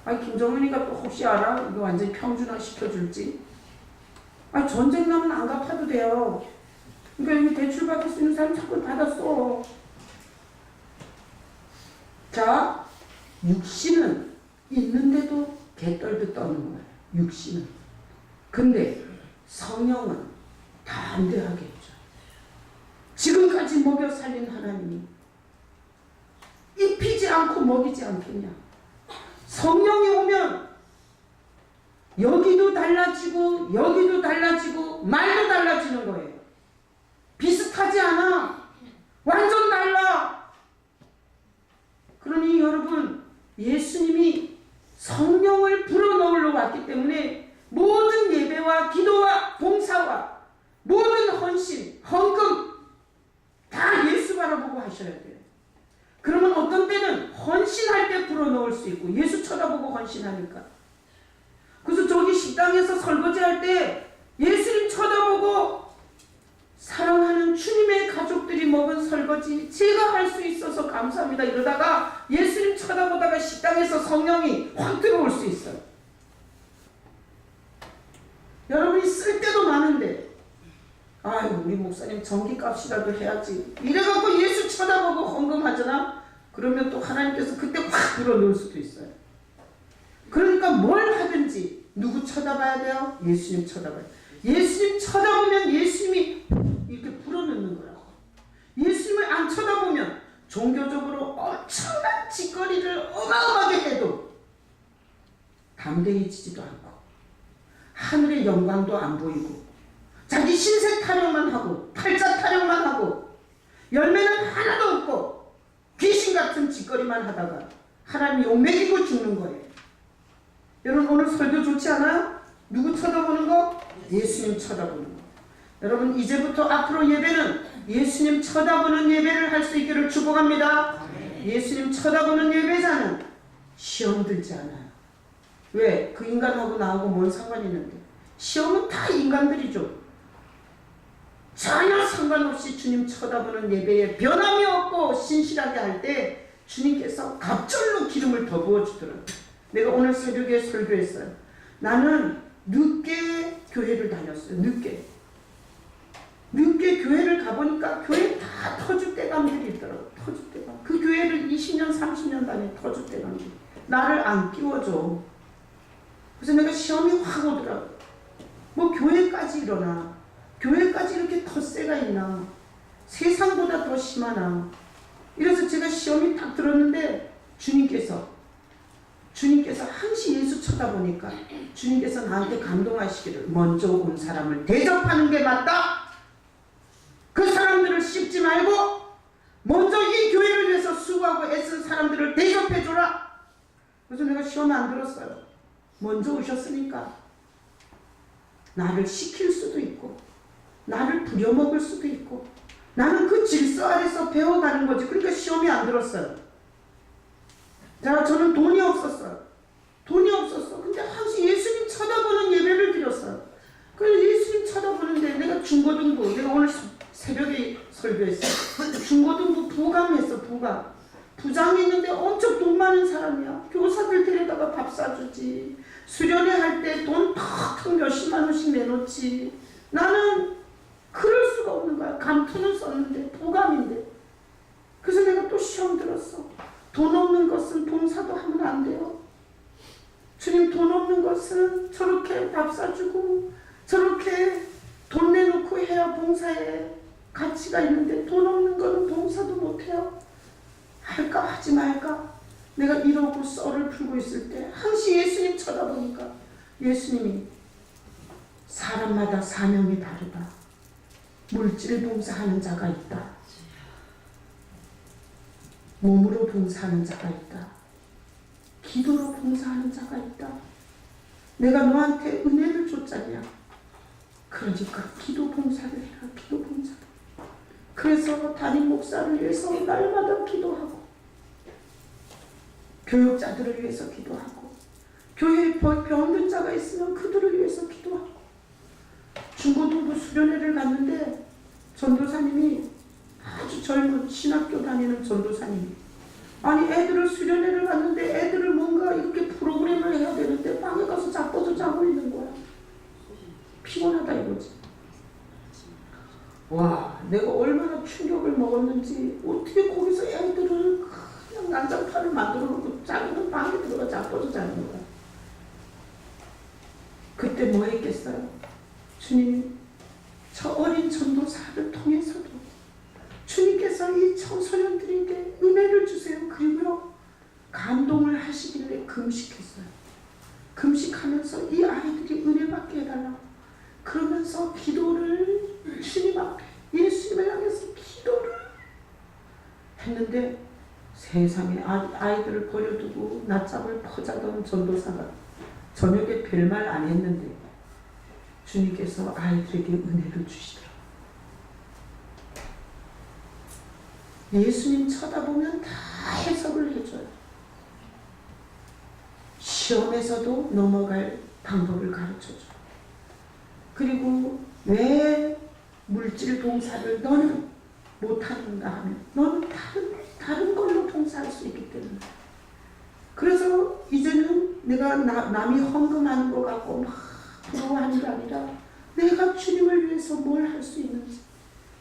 아니 김정은이가 또 혹시 알아? 이거 완전히 평준화 시켜줄지. 아니 전쟁 나면 안 갚아도 돼요. 그러니까 여기 대출 받을 수 있는 사람 자꾸 받았어. 자, 육신은 있는데도 개떨듯 떠는 거예요. 육신은. 근데 성령은 담대하게 해줘. 지금까지 먹여 살린 하나님이 입히지 않고 먹이지 않겠냐. 성령이 오면 여기도 달라지고 여기도 달라지고 말도 달라지는 거예요. 비슷하지 않아. 완전 달라. 그러니 여러분, 예수님이 성령을 불어넣으러 왔기 때문에 모든 예배와 기도와 봉사와 모든 헌신, 헌금 다 예수 바라보고 하셔야 돼요. 그러면 어떤 때는 헌신할 때 불어넣을 수 있고, 예수 쳐다보고 헌신하니까. 그래서 저기 식당에서 설거지할 때 예수님 쳐다보고 사랑하는 주님의 가족들이 먹은 설거지 제가 할 수 있어서 감사합니다 이러다가 예수님 쳐다보다가 식당에서 성령이 확 들어올 수 있어요. 여러분이 쓸 때도 많은데, 아유 우리 목사님 전기값이라도 해야지 이래갖고 예수 쳐다보고 헌금하잖아. 그러면 또 하나님께서 그때 확 들어놓을 수도 있어요. 그러니까 뭘 하든지 누구 쳐다봐야 돼요? 예수님 쳐다봐요. 예수님 쳐다보면 예수님이 이렇게 불어넣는 거라고. 예수님을 안 쳐다보면 종교적으로 엄청난 짓거리를 어마어마하게 해도 담대해지지도 않고 하늘의 영광도 안 보이고 자기 신세 타령만 하고 팔자 타령만 하고 열매는 하나도 없고 귀신 같은 짓거리만 하다가 하나님 욕먹이고 죽는 거예요. 여러분 오늘 설교 좋지 않아요? 누구 쳐다보는 거? 예수님 쳐다보는 거. 여러분 이제부터 앞으로 예배는 예수님 쳐다보는 예배를 할 수 있기를 축복합니다. 예수님 쳐다보는 예배자는 시험 들지 않아요. 왜? 그 인간하고 나하고 뭔 상관이 있는데. 시험은 다 인간들이죠. 전혀 상관없이 주님 쳐다보는 예배에 변함이 없고 신실하게 할 때 주님께서 갑절로 기름을 더 부어주더라고요. 내가 오늘 새벽에 설교했어요. 나는 늦게 교회를 다녔어요. 늦게 교회를 가보니까 교회 다 터줏대감들이 있더라고요. 터줏대감. 그 교회를 20년 30년 다닌 터줏대감들. 나를 안 끼워줘. 그래서 내가 시험이 확 오더라고요. 뭐 교회까지 일어나. 교회까지 이렇게 텃세가 있나. 세상보다 더 심하나. 이래서 제가 시험이 딱 들었는데 주님께서 항시 예수 쳐다보니까 주님께서 나한테 감동하시기를 먼저 온 사람을 대접하는 게 맞다. 그 사람들을 씹지 말고 먼저 이 교회를 위해서 수고하고 애쓴 사람들을 대접해줘라. 그래서 내가 시험 안 들었어요. 먼저 오셨으니까 나를 시킬 수도 있고 나를 부려먹을 수도 있고 나는 그 질서 아래서 배워가는 거지. 그러니까 시험이 안 들었어요. 자, 저는 돈이 없었어요. 근데 항상 예수님 쳐다보는 예배를 드렸어요. 그래서 예수님 쳐다보는데 내가 중고등부, 내가 오늘 새벽에 설교했어요. 중고등부 부감했어. 부장이 있는데 엄청 돈 많은 사람이야. 교사들 데려다가 밥 사주지. 수련회 할 때 돈 턱턱 몇십만 원씩 내놓지. 나는 그럴 수가 없는 거야. 감투는 썼는데 부감인데. 그래서 내가 또 시험 들었어. 돈 없는 것은 봉사도 하면 안 돼요. 주님, 돈 없는 것은 저렇게 밥 사주고 저렇게 돈 내놓고 해야 봉사에 가치가 있는데 돈 없는 거는 봉사도 못해요. 할까 하지 말까. 내가 이러고 썰을 풀고 있을 때 항시 예수님 쳐다보니까 예수님이 사람마다 사명이 다르다. 물질 봉사하는 자가 있다. 몸으로 봉사하는 자가 있다. 기도로 봉사하는 자가 있다. 내가 너한테 은혜를 줬잖냐. 그러니까 기도 봉사를 해라. 기도 봉사. 그래서 담임 목사를 위해서 날마다 기도하고 교육자들을 위해서 기도하고 교회에 병든 자가 있으면 그들을 위해서 기도하고 중고등부 수련회를 갔는데 전도사님이 아주 젊은 신학교 다니는 전도사님이 아니 애들을 수련회를 갔는데 애들을 뭔가 이렇게 프로그램을 해야 되는데 방에 가서 자빠져 자고 있는 거야. 피곤하다 이거지. 와, 내가 얼마나 충격을 먹었는지. 어떻게 거기서 애들을 그냥 난장판을 만들어 놓고 자기는 방에 들어가 자빠져 자는 거야. 그때 뭐 했겠어요? 주님, 저 어린 전도사를 통해서도 주님께서 이 청소년들에게 은혜를 주세요. 그리고요, 감동을 하시길래 금식했어요. 금식하면서 이 아이 세상에 아이들을 버려두고 낮잠을 퍼자던 전도사가 저녁에 별말 안 했는데 주님께서 아이들에게 은혜를 주시더라고요. 예수님 쳐다보면 다 해석을 해줘요. 시험에서도 넘어갈 방법을 가르쳐줘요. 그리고 왜 물질 동사를 너는 못하는가 하면 너는 다른 걸로 동사할 수 있기 때문에. 그래서 이제는 내가 남이 헌금하는 것 같고 막 부러워하는 게 아니라 내가 주님을 위해서 뭘 할 수 있는지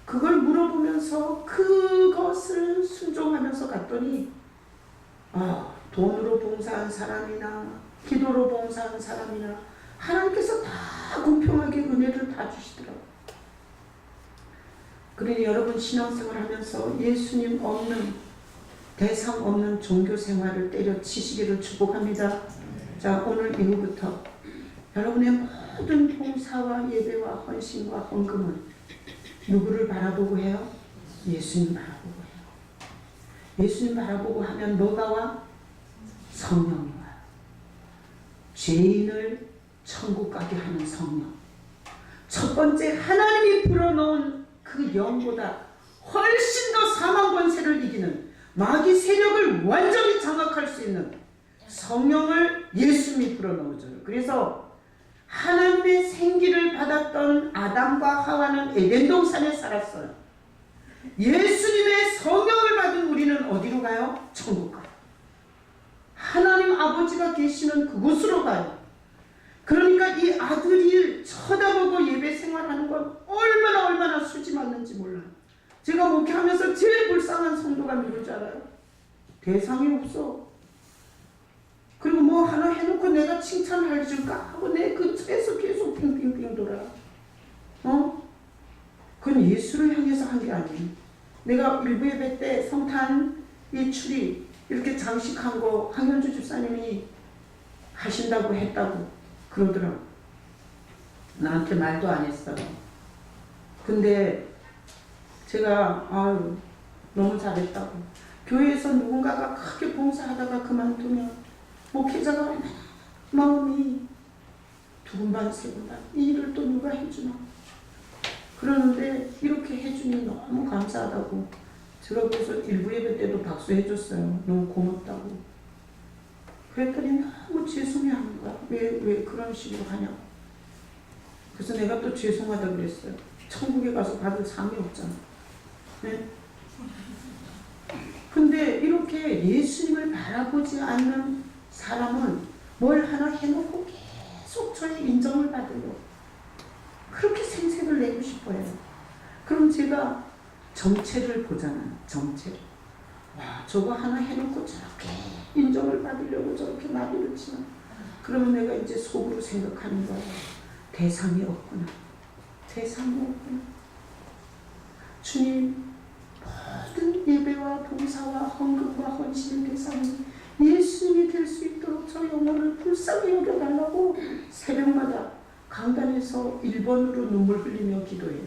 그걸 물어보면서 그것을 순종하면서 갔더니 돈으로 봉사한 사람이나 기도로 봉사한 사람이나 하나님께서 다 공평하게 은혜를 다 주시더라고요. 그러니 여러분 신앙생활 하면서 예수님 없는 대상 없는 종교 생활을 때려치시기를 축복합니다. 자, 오늘 이후부터 여러분의 모든 봉사와 예배와 헌신과 헌금은 누구를 바라보고 해요? 예수님 바라보고 해요. 예수님 바라보고 하면 뭐가 와? 성령이 와요. 죄인을 천국 가게 하는 성령. 첫 번째 하나님이 불어넣은 그 영보다 훨씬 더 사망 권세를 이기는 마귀 세력을 완전히 장악할 수 있는 성령을 예수님이 불어넣어줘요. 그래서 하나님의 생기를 받았던 아담과 하와는 에덴 동산에 살았어요. 예수님의 성령을 받은 우리는 어디로 가요? 천국 가요. 하나님 아버지가 계시는 그곳으로 가요. 그러니까 이 아들이 쳐다보고 예배 생활하는 건 얼마나 수지 맞는지 몰라요. 제가 목회하면서 제일 불쌍한 성도가 누군지 알아요? 대상이 없어. 그리고 뭐 하나 해놓고 내가 칭찬할 줄까 하고 내 근처에서 계속 빙빙빙 돌아. 그건 예수를 향해서 한 게 아니에요. 내가 일부 예배 때 성탄 이 추리 이렇게 장식한 거 황현주 집사님이 하신다고 했다고 그러더라고. 나한테 말도 안 했어. 근데 제가 너무 잘했다고. 교회에서 누군가가 크게 봉사하다가 그만두면 목회자가 마음이 두근반 세분반 이 일을 또 누가 해주나. 그러는데 이렇게 해주니 너무 감사하다고. 제가 그래서 일부 예배 때도 박수 해줬어요. 너무 고맙다고. 그랬더니 너무 죄송해하는 거야. 왜 그런 식으로 하냐고. 그래서 내가 또 죄송하다 그랬어요. 천국에 가서 받을 상이 없잖아. 네? 근데 이렇게 예수님을 바라보지 않는 사람은 뭘 하나 해놓고 계속 저의 인정을 받으려고 그렇게 생색을 내고 싶어요. 그럼 제가 정체를 보잖아요. 정체를. 와, 저거 하나 해놓고 저렇게 인정을 받으려고 저렇게 나비를 치나. 그러면 내가 이제 속으로 생각하는 거예요. 대상이 없구나. 대상이 없구나. 주님, 모든 예배와 봉사와 헌금과 헌신의 대상이 예수님이 될 수 있도록 저 영혼을 불쌍히 여겨달라고 새벽마다 강단에서 1번으로 눈물 흘리며 기도해요.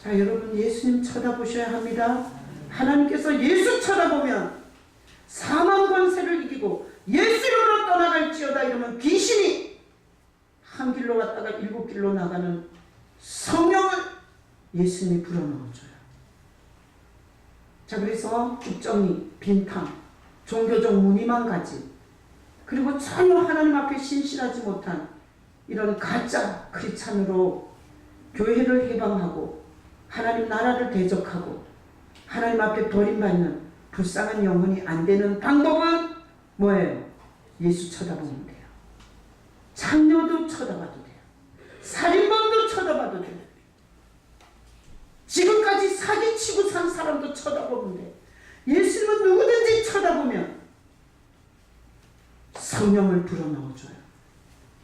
자, 여러분 예수님 쳐다보셔야 합니다. 하나님께서 예수 쳐다보면 사망 권세를 이기고 예수로 떠나갈지어다 이러면 귀신이 한 길로 왔다가 7길로 나가는 성령을 예수님이 불어넣어줘요. 자, 그래서 국정이 빈탕, 종교적 무늬만 가지, 그리고 전혀 하나님 앞에 신실하지 못한 이런 가짜 크리스찬으로 교회를 해방하고 하나님 나라를 대적하고 하나님 앞에 버림받는 불쌍한 영혼이 안 되는 방법은 뭐예요? 예수 쳐다보면 돼요. 장녀도 쳐다봐도 돼요. 살인범도 쳐다봐도 돼요. 지금까지 사기치고 산 사람도 쳐다보면 돼요. 예수님은 누구든지 쳐다보면 성령을 불어넣어줘요.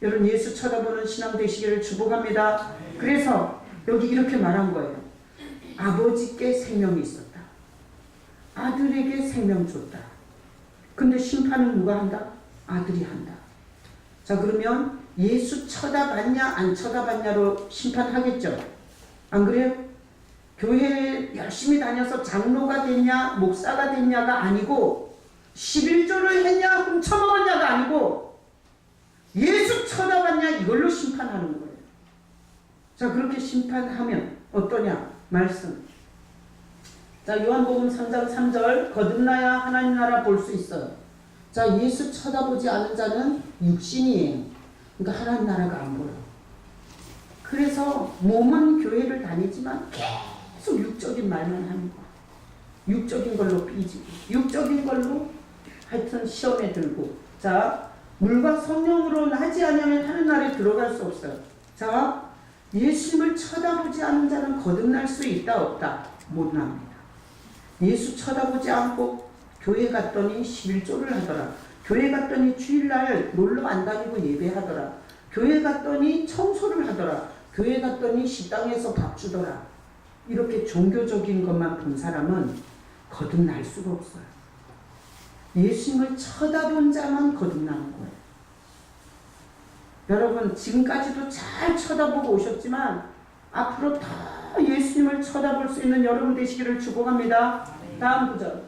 여러분 예수 쳐다보는 신앙 되시기를 축복합니다. 그래서 여기 이렇게 말한 거예요. 아버지께 생명이 있었다. 아들에게 생명 줬다. 근데 심판은 누가 한다? 아들이 한다. 자, 그러면 예수 쳐다봤냐 안 쳐다봤냐로 심판하겠죠? 안 그래요? 교회 열심히 다녀서 장로가 됐냐 목사가 됐냐가 아니고 11조를 했냐 훔쳐먹었냐가 아니고 예수 쳐다봤냐 이걸로 심판하는 거예요. 자, 그렇게 심판하면 어떠냐? 말씀. 자, 요한복음 3장 3절 거듭나야 하나님 나라 볼 수 있어요. 자, 예수 쳐다보지 않은 자는 육신이에요. 그러니까 하나님 나라가 안 보여. 그래서 몸은 교회를 다니지만 계속 육적인 말만 하는 거야. 육적인 걸로 삐지고 육적인 걸로 하여튼 시험에 들고. 자, 물과 성령으로는 하지 않으면 하는 날에 들어갈 수 없어요. 자, 예수님을 쳐다보지 않은 자는 거듭날 수 있다 없다? 못 납니다. 예수 쳐다보지 않고 교회 갔더니 11조를 하더라. 교회 갔더니 주일날 놀러 안 다니고 예배하더라. 교회 갔더니 청소를 하더라. 교회 갔더니 식당에서 밥 주더라. 이렇게 종교적인 것만 본 사람은 거듭날 수가 없어요. 예수님을 쳐다본 자만 거듭나는 거예요. 여러분, 지금까지도 잘 쳐다보고 오셨지만 앞으로 더 예수님을 쳐다볼 수 있는 여러분 되시기를 축복합니다. 다음 구절.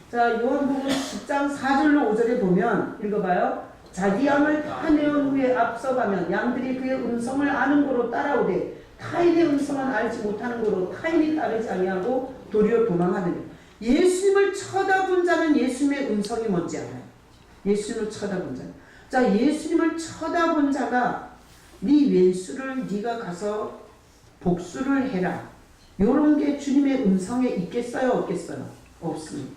자, 요한복음 10장 4절로 5절에 보면 읽어봐요. 자기 양을 다 내온 후에 앞서가면 양들이 그의 음성을 아는 거로 따라오되 타인의 음성은 알지 못하는 거로 타인이 따르지 아니하고 도리어 도망하느니. 예수님을 쳐다본 자는 예수님의 음성이 뭔지 알아요. 예수님을 쳐다본 자. 자, 예수님을 쳐다본 자가 네 왼수를 네가 가서 복수를 해라. 요런 게 주님의 음성에 있겠어요? 없겠어요? 없습니다.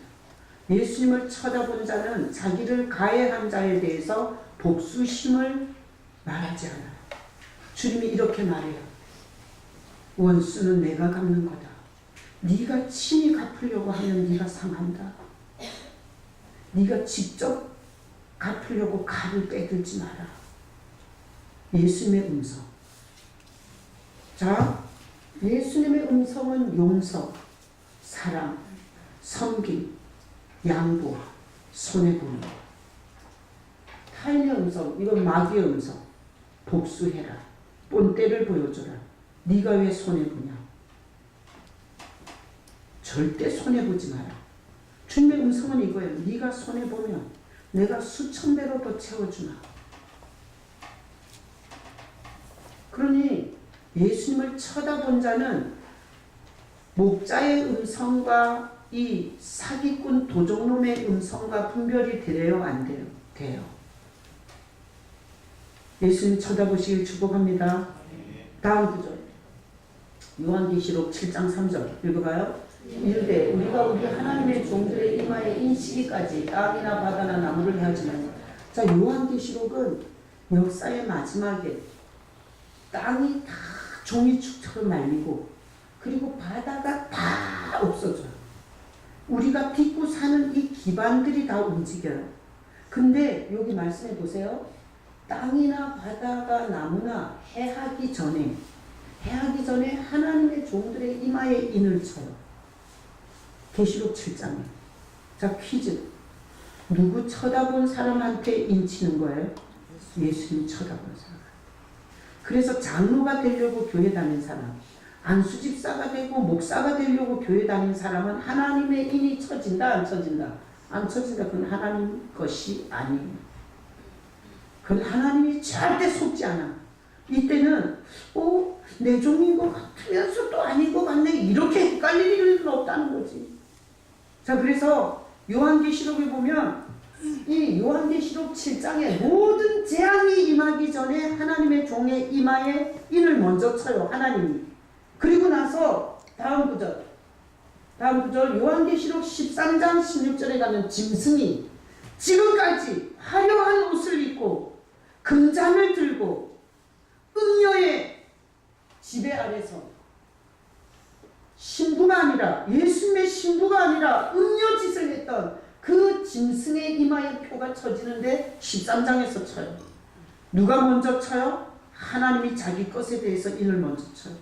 예수님을 쳐다본 자는 자기를 가해한 자에 대해서 복수심을 말하지 않아요. 주님이 이렇게 말해요. 원수는 내가 갚는 거다. 네가 친히 갚으려고 하면 네가 상한다. 네가 직접 갚으려고 칼을 빼들지 마라. 예수님의 음성. 자, 예수님의 음성은 용서, 사랑, 섬김, 양보, 손해보는 것. 타인의 음성, 이건 마귀의 음성. 복수해라. 본때를 보여줘라. 네가 왜 손해보냐. 절대 손해보지 마라. 주님의 음성은 이거예요. 네가 손해보면 내가 수천 배로 더 채워주마. 그러니 예수님을 쳐다본 자는 목자의 음성과 이 사기꾼 도적놈의 음성과 분별이 되래요? 안 돼요? 돼요. 예수님 쳐다보시길 축복합니다. 다음 구절. 요한계시록 7장 3절 읽어봐요. 이르되 우리가 우리 하나님의 종들의 이마에 인시기까지 땅이나 바다나 나무를 하지만. 자, 요한계시록은 역사의 마지막에 땅이 다 종이축처럼 말리고 그리고 바다가 다 없어져요. 우리가 딛고 사는 이 기반들이 다 움직여요. 근데 여기 말씀해 보세요. 땅이나 바다가 나무나 해하기 전에 하나님의 종들의 이마에 인을 쳐요. 계시록 7장에. 자, 퀴즈. 누구 쳐다본 사람한테 인치는 거예요? 예수님 쳐다본 사람. 그래서 장로가 되려고 교회 다닌 사람, 안수집사가 되고 목사가 되려고 교회 다닌 사람은 하나님의 인이 쳐진다, 안 쳐진다? 안 쳐진다. 그건 하나님 것이 아니에요. 그건 하나님이 절대 속지 않아. 이때는 내 종인 것 같으면서 또 아닌 것 같네. 이렇게 헷갈릴 일은 없다는 거지. 자, 그래서 요한계시록에 보면 이 요한계시록 7장에 모든 재앙이 임하기 전에 하나님의 종의 이마에 인을 먼저 쳐요. 하나님이. 그리고 나서 다음 구절 요한계시록 13장 16절에 가면 짐승이 지금까지 화려한 옷을 입고 금잔을 들고 음녀의 지배 아래서 신부가 아니라 예수님의 신부가 아니라 음녀 짓을 했던 그 짐승의 이마에 표가 쳐지는데 13장에서 쳐요. 누가 먼저 쳐요? 하나님이 자기 것에 대해서 인을 먼저 쳐요.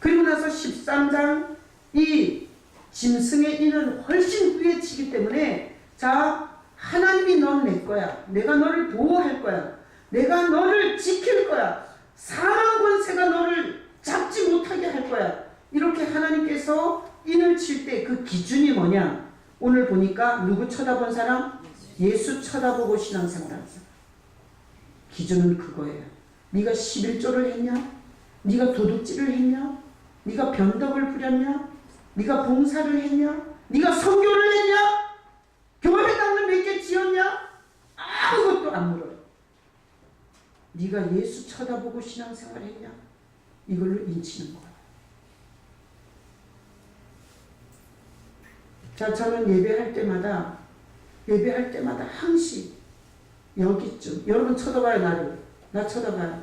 그리고 나서 13장 이 짐승의 인은 훨씬 후에 치기 때문에 자, 하나님이 넌 내 거야. 내가 너를 보호할 거야. 내가 너를 지킬 거야. 사망 권세가 너를 잡지 못하게 할 거야. 이렇게 하나님께서 인을 칠 때 그 기준이 뭐냐? 오늘 보니까 누구 쳐다본 사람? 예수 쳐다보고 신앙생활하는 사람. 기준은 그거예요. 네가 11조를 했냐? 네가 도둑질을 했냐? 네가 변덕을 부렸냐? 네가 봉사를 했냐? 네가 선교를 했냐? 교회당을 몇 개 지었냐? 아무것도 안 물어요. 네가 예수 쳐다보고 신앙생활 했냐? 이걸로 인치는 거예요. 자, 저는 예배할 때마다 항시 여기쯤, 여러분 쳐다봐요. 나를. 나 쳐다봐요.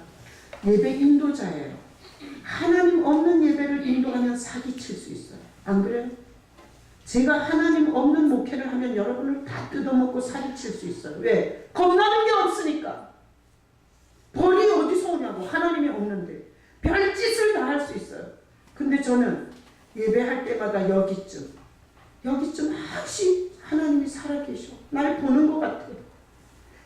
예배 인도자예요. 하나님 없는 예배를 인도하면 사기칠 수 있어요. 안 그래요? 제가 하나님 없는 목회를 하면 여러분을 다 뜯어먹고 사기칠 수 있어요. 왜? 겁나는 게 없으니까. 벌이 어디서 오냐고. 하나님이 없는데. 별짓을 다 할 수 있어요. 근데 저는 예배할 때마다 여기쯤 항시 하나님이 살아계셔. 날 보는 것 같아요.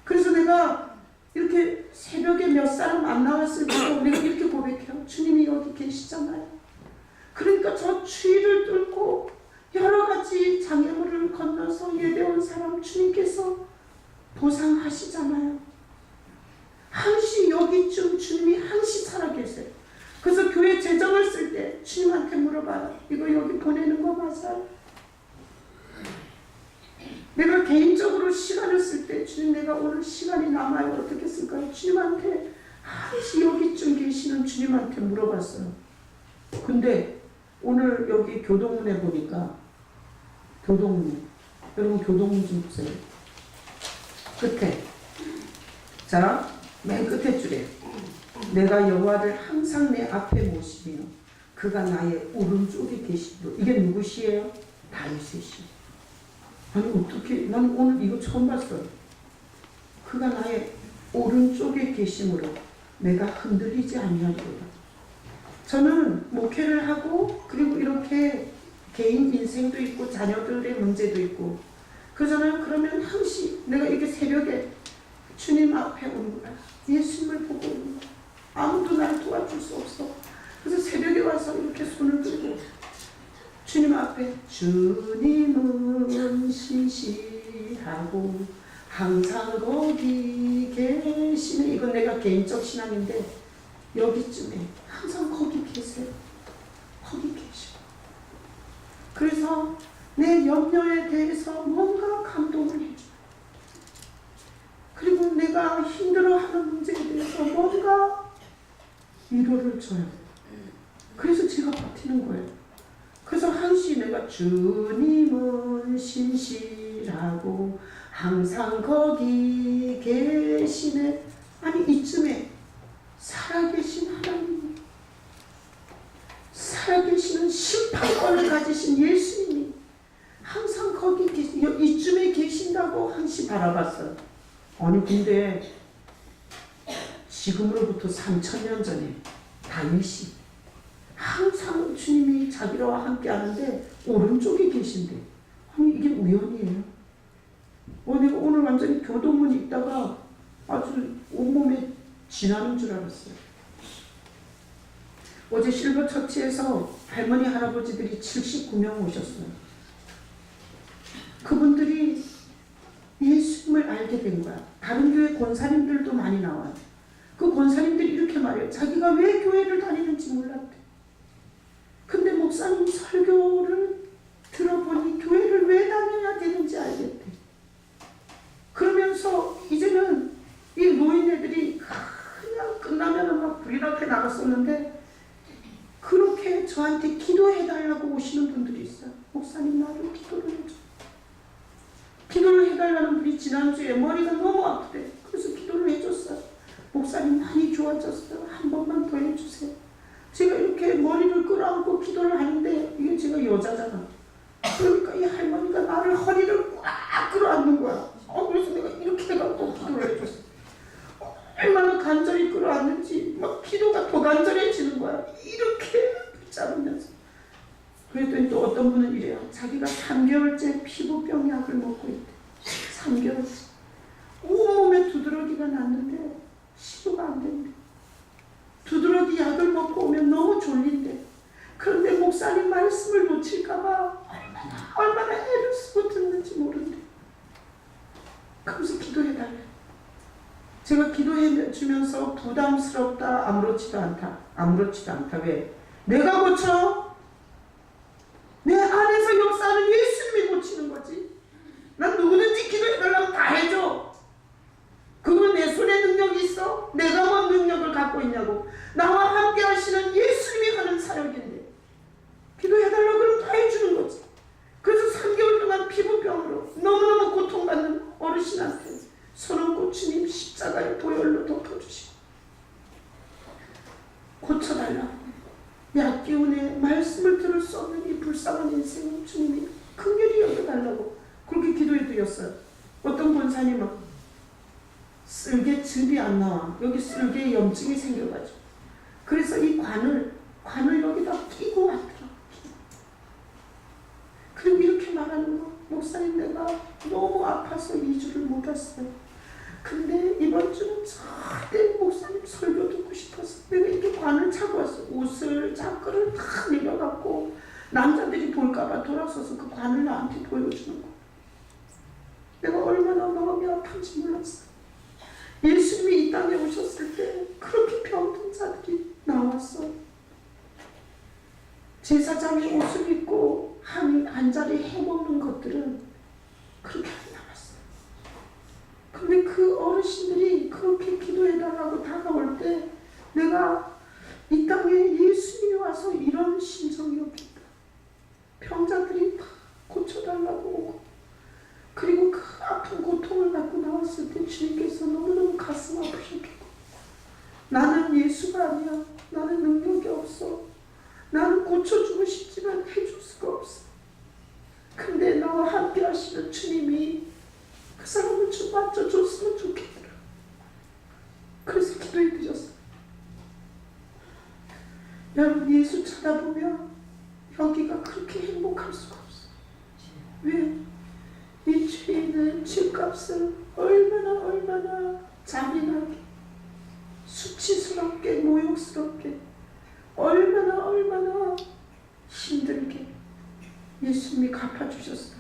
그래서 내가 이렇게 새벽에 몇 사람 안 나왔을 때도 내가 이렇게 고백해요. 주님이 여기 계시잖아요. 그러니까 저 추위를 뚫고 여러 가지 장애물을 건너서 예배 온 사람 주님께서 보상하시잖아요. 항시 여기쯤 주님이 항시 살아계세요. 그래서 교회 재정을 쓸 때 주님한테 물어봐요. 이거 여기 보내는 거 맞아요? 내가 개인적으로 시간을 쓸 때 주님 내가 오늘 시간이 남아요. 어떻게 쓸까요? 주님한테 항시 여기쯤 계시는 주님한테 물어봤어요. 근데 오늘 여기 교동문에 보니까 교동문, 여러분 교동문 좀 보세요. 끝에, 자, 맨 끝에 줄에 내가 여호와를 항상 내 앞에 모시며 그가 나의 오른쪽에 계시도록. 이게 누구 시예요? 다윗의 시. 아니 어떻게, 나는 오늘 이거 처음 봤어요. 그가 나의 오른쪽에 계심으로 내가 흔들리지 아니하리로다. 저는 목회를 하고 그리고 이렇게 개인 인생도 있고 자녀들의 문제도 있고 그러잖아요. 그러면 항시 내가 이렇게 새벽에 주님 앞에 오는 거야. 예수님을 보고 오는 거야. 아무도 날 도와줄 수 없어. 그래서 새벽에 와서 이렇게 손을 들고 주님 앞에, 주님은 신실하고 항상 거기 계시네. 이건 내가 개인적 신앙인데 여기쯤에 항상 거기 계세요. 거기 계시고. 그래서 내 염려에 대해서 뭔가 감동을 해줘요. 그리고 내가 힘들어하는 문제에 대해서 뭔가 위로를 줘요. 그래서 제가 버티는 거예요. 그래서 항시 내가 주님은 신실하고 항상 거기 계시네. 아니 이쯤에 살아계신 하나님, 살아계시는 심판권을 가지신 예수님이 항상 거기 이쯤에 계신다고 항시 바라봤어요. 아니 근데 지금으로부터 3000년 전에 다윗이 항상 주님이 자기와 함께 하는데 오른쪽에 계신데, 아니 이게 우연이에요? 내가 오늘 완전히 교도문 읽다가 아주 온몸에 지나는 줄 알았어요. 어제 실버처치에서 할머니 할아버지들이 79명 오셨어요. 그분들이 예수님을 알게 된 거야. 다른 교회 권사님들도 많이 나와요. 그 권사님들이 이렇게 말해요. 자기가 왜 교회를 다니는지 몰랐대. 근데 목사님 설교를 들어보니 교회를 왜 다녀야 되는지 알겠대. 그러면서 이제는 이 노인네들이 그냥 끝나면 막 불이렇게 나갔었는데 그렇게 저한테 기도해달라고 오시는 분들이 있어요. 목사님 나를 기도를 해줘. 기도를 해달라는 분이 지난주에 머리가 너무 아프대. 그래서 기도를 해줬어요. 목사님 많이 좋아졌어요. 한 번만 더 해주세요. 제가 이렇게 머리를 끌어안고 기도를 하는데 이게 제가 여자잖아. 그러니까 이 할머니가 나를 허리를 꽉 끌어안는 거야. 그래서 내가 이렇게 해갖고 기도를 해줬어. 얼마나 간절히 끌어안는지 막 기도가 더 간절해지는 거야. 이렇게 붙잡으면서. 그랬더니 또 어떤 분은 이래요. 자기가 3개월째 피부병 약을 먹고 있대. 3개월째. 온몸에 두드러기가 났는데 시도가 안 된대. 두드러기 약을 먹고 오면 너무 졸린대. 그런데 목사 제가 기도해 주면서 부담스럽다, 아무렇지도 않다. 왜? 내가 고쳐? 내 안에서 역사는 예수님이 고치는 거지. 난 누구든지 기도해달라고 다 해줘. 그건 내 손에 능력이 있어? 내가 뭐 능력을 갖고 있냐고. 나와 함께 하시는 예수님이 하는 사역인데 기도해달라고 그러면 다 해주는 거지. 그래서 3개월 동안 피부병으로 너무너무 고통받는 어르신한테 손 얹고 주님 십자가의 보혈로 덮어주시고 고쳐달라고. 약 기운에 말씀을 들을 수 없는 이 불쌍한 인생을 주님이 긍휼히 여겨달라고 그렇게 기도해 드렸어요. 어떤 권사님은 쓸개즙이 안 나와. 여기 쓸개에 염증이 생겨가지고 그래서 이 관을 여기다 끼고 왔더라. 그리고 이렇게 말하는 거, 목사님 내가 너무 아파서 2주를 못 왔어요. 근데 이번 주는 절대 목사님 설교 듣고 싶어서 내가 이렇게 관을 차고 왔어. 옷을 자크를 다 내려갖고 남자들이 볼까봐 돌아서서 그 관을 나한테 보여주는 거. 내가 얼마나 마음이 아픈지 몰랐어. 예수님이 이 땅에 오셨을 때 그렇게 병든 자들이 나왔어. 제사장의 옷을 입고 한 자리 해먹는 것들은 그렇게 안 나왔어. 근데 그 어르신들이 그렇게 기도해달라고 다가올 때 내가 이 땅에 예수님이 와서 이런 심정이었겠다. 병자들이 다 고쳐달라고 오고 그리고 그 아픈 고통을 갖고 나왔을 때 주님께서 너무너무 가슴 아프셨겠고 나는 예수가 아니야. 나는 능력이 없어. 나는 고쳐주고 싶지만 해줄 수가 없어. 근데 나와 함께 하시는 주님이 그 사람을 좀 맞춰줬으면 좋겠더라. 그래서 기도해 드렸어요. 여러분 예수 쳐다보면 여기가 그렇게 행복할 수가 없어. 왜? 이 죄인은 죄값을 얼마나 잔인하게 수치스럽게 모욕스럽게 얼마나 힘들게 예수님이 갚아주셨어요.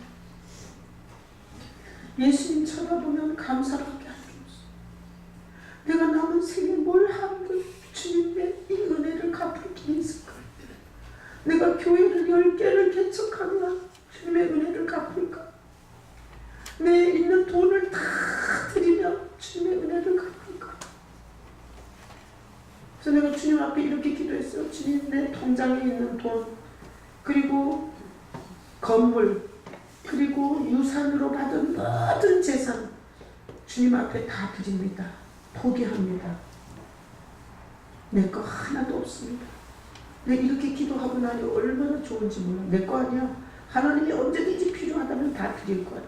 예수님 쳐다보면 감사밖에 할 게 없어. 내가 남은 생에 뭘 하면 주님의 이 은혜를 갚을 게 있을까? 내가 교회를 10개를 개척하면 주님의 은혜를 갚을까? 내 있는 돈을 다 드리면 주님의 은혜를 갚을까? 그래서 내가 주님 앞에 이렇게 기도했어요. 주님, 내 통장에 있는 돈, 그리고 건물, 그리고 유산으로 받은 모든 재산 주님 앞에 다 드립니다. 포기합니다. 내 거 하나도 없습니다. 내가 이렇게 기도하고 나니 얼마나 좋은지 몰라. 내 거 아니야. 하나님이 언제든지 필요하다면 다 드릴 거야.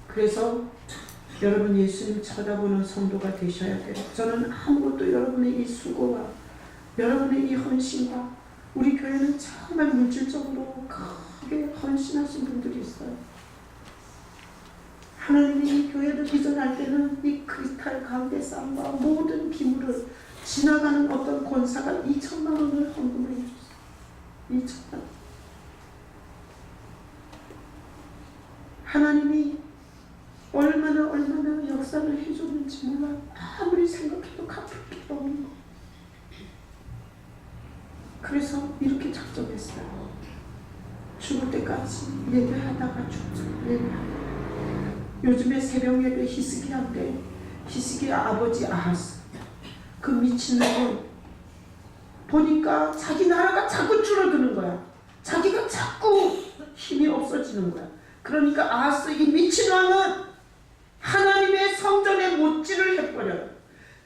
그래서 여러분 예수님 쳐다보는 성도가 되셔야 돼요. 저는 아무것도 여러분의 이 수고와 여러분의 이 헌신과 우리 교회는 정말 물질적으로 크게 헌신하신 분들이 있어요. 하나님이 이 교회를 비전할 때는 이 크리스탈 가운데 쌍과 모든 기물을 지나가는 어떤 권사가 2천만 원을 헌금을 해줬어요. 2천만 원. 하나님이 얼마나 역사를 해줬는지 몰라. 아무리 생각해도 갚을 게 없는 거. 그래서 이렇게 작정했어요. 죽을 때까지 예배하다가 죽자. 예배하다가. 요즘에 새벽 예배 히스기야인데 히스기야 아버지 아하스 그 미친놈은 보니까 자기 나라가 자꾸 줄어드는 거야. 자기가 자꾸 힘이 없어지는 거야. 그러니까 아하스 이 미친 왕은 하나님의 성전에 못질을 해버려요.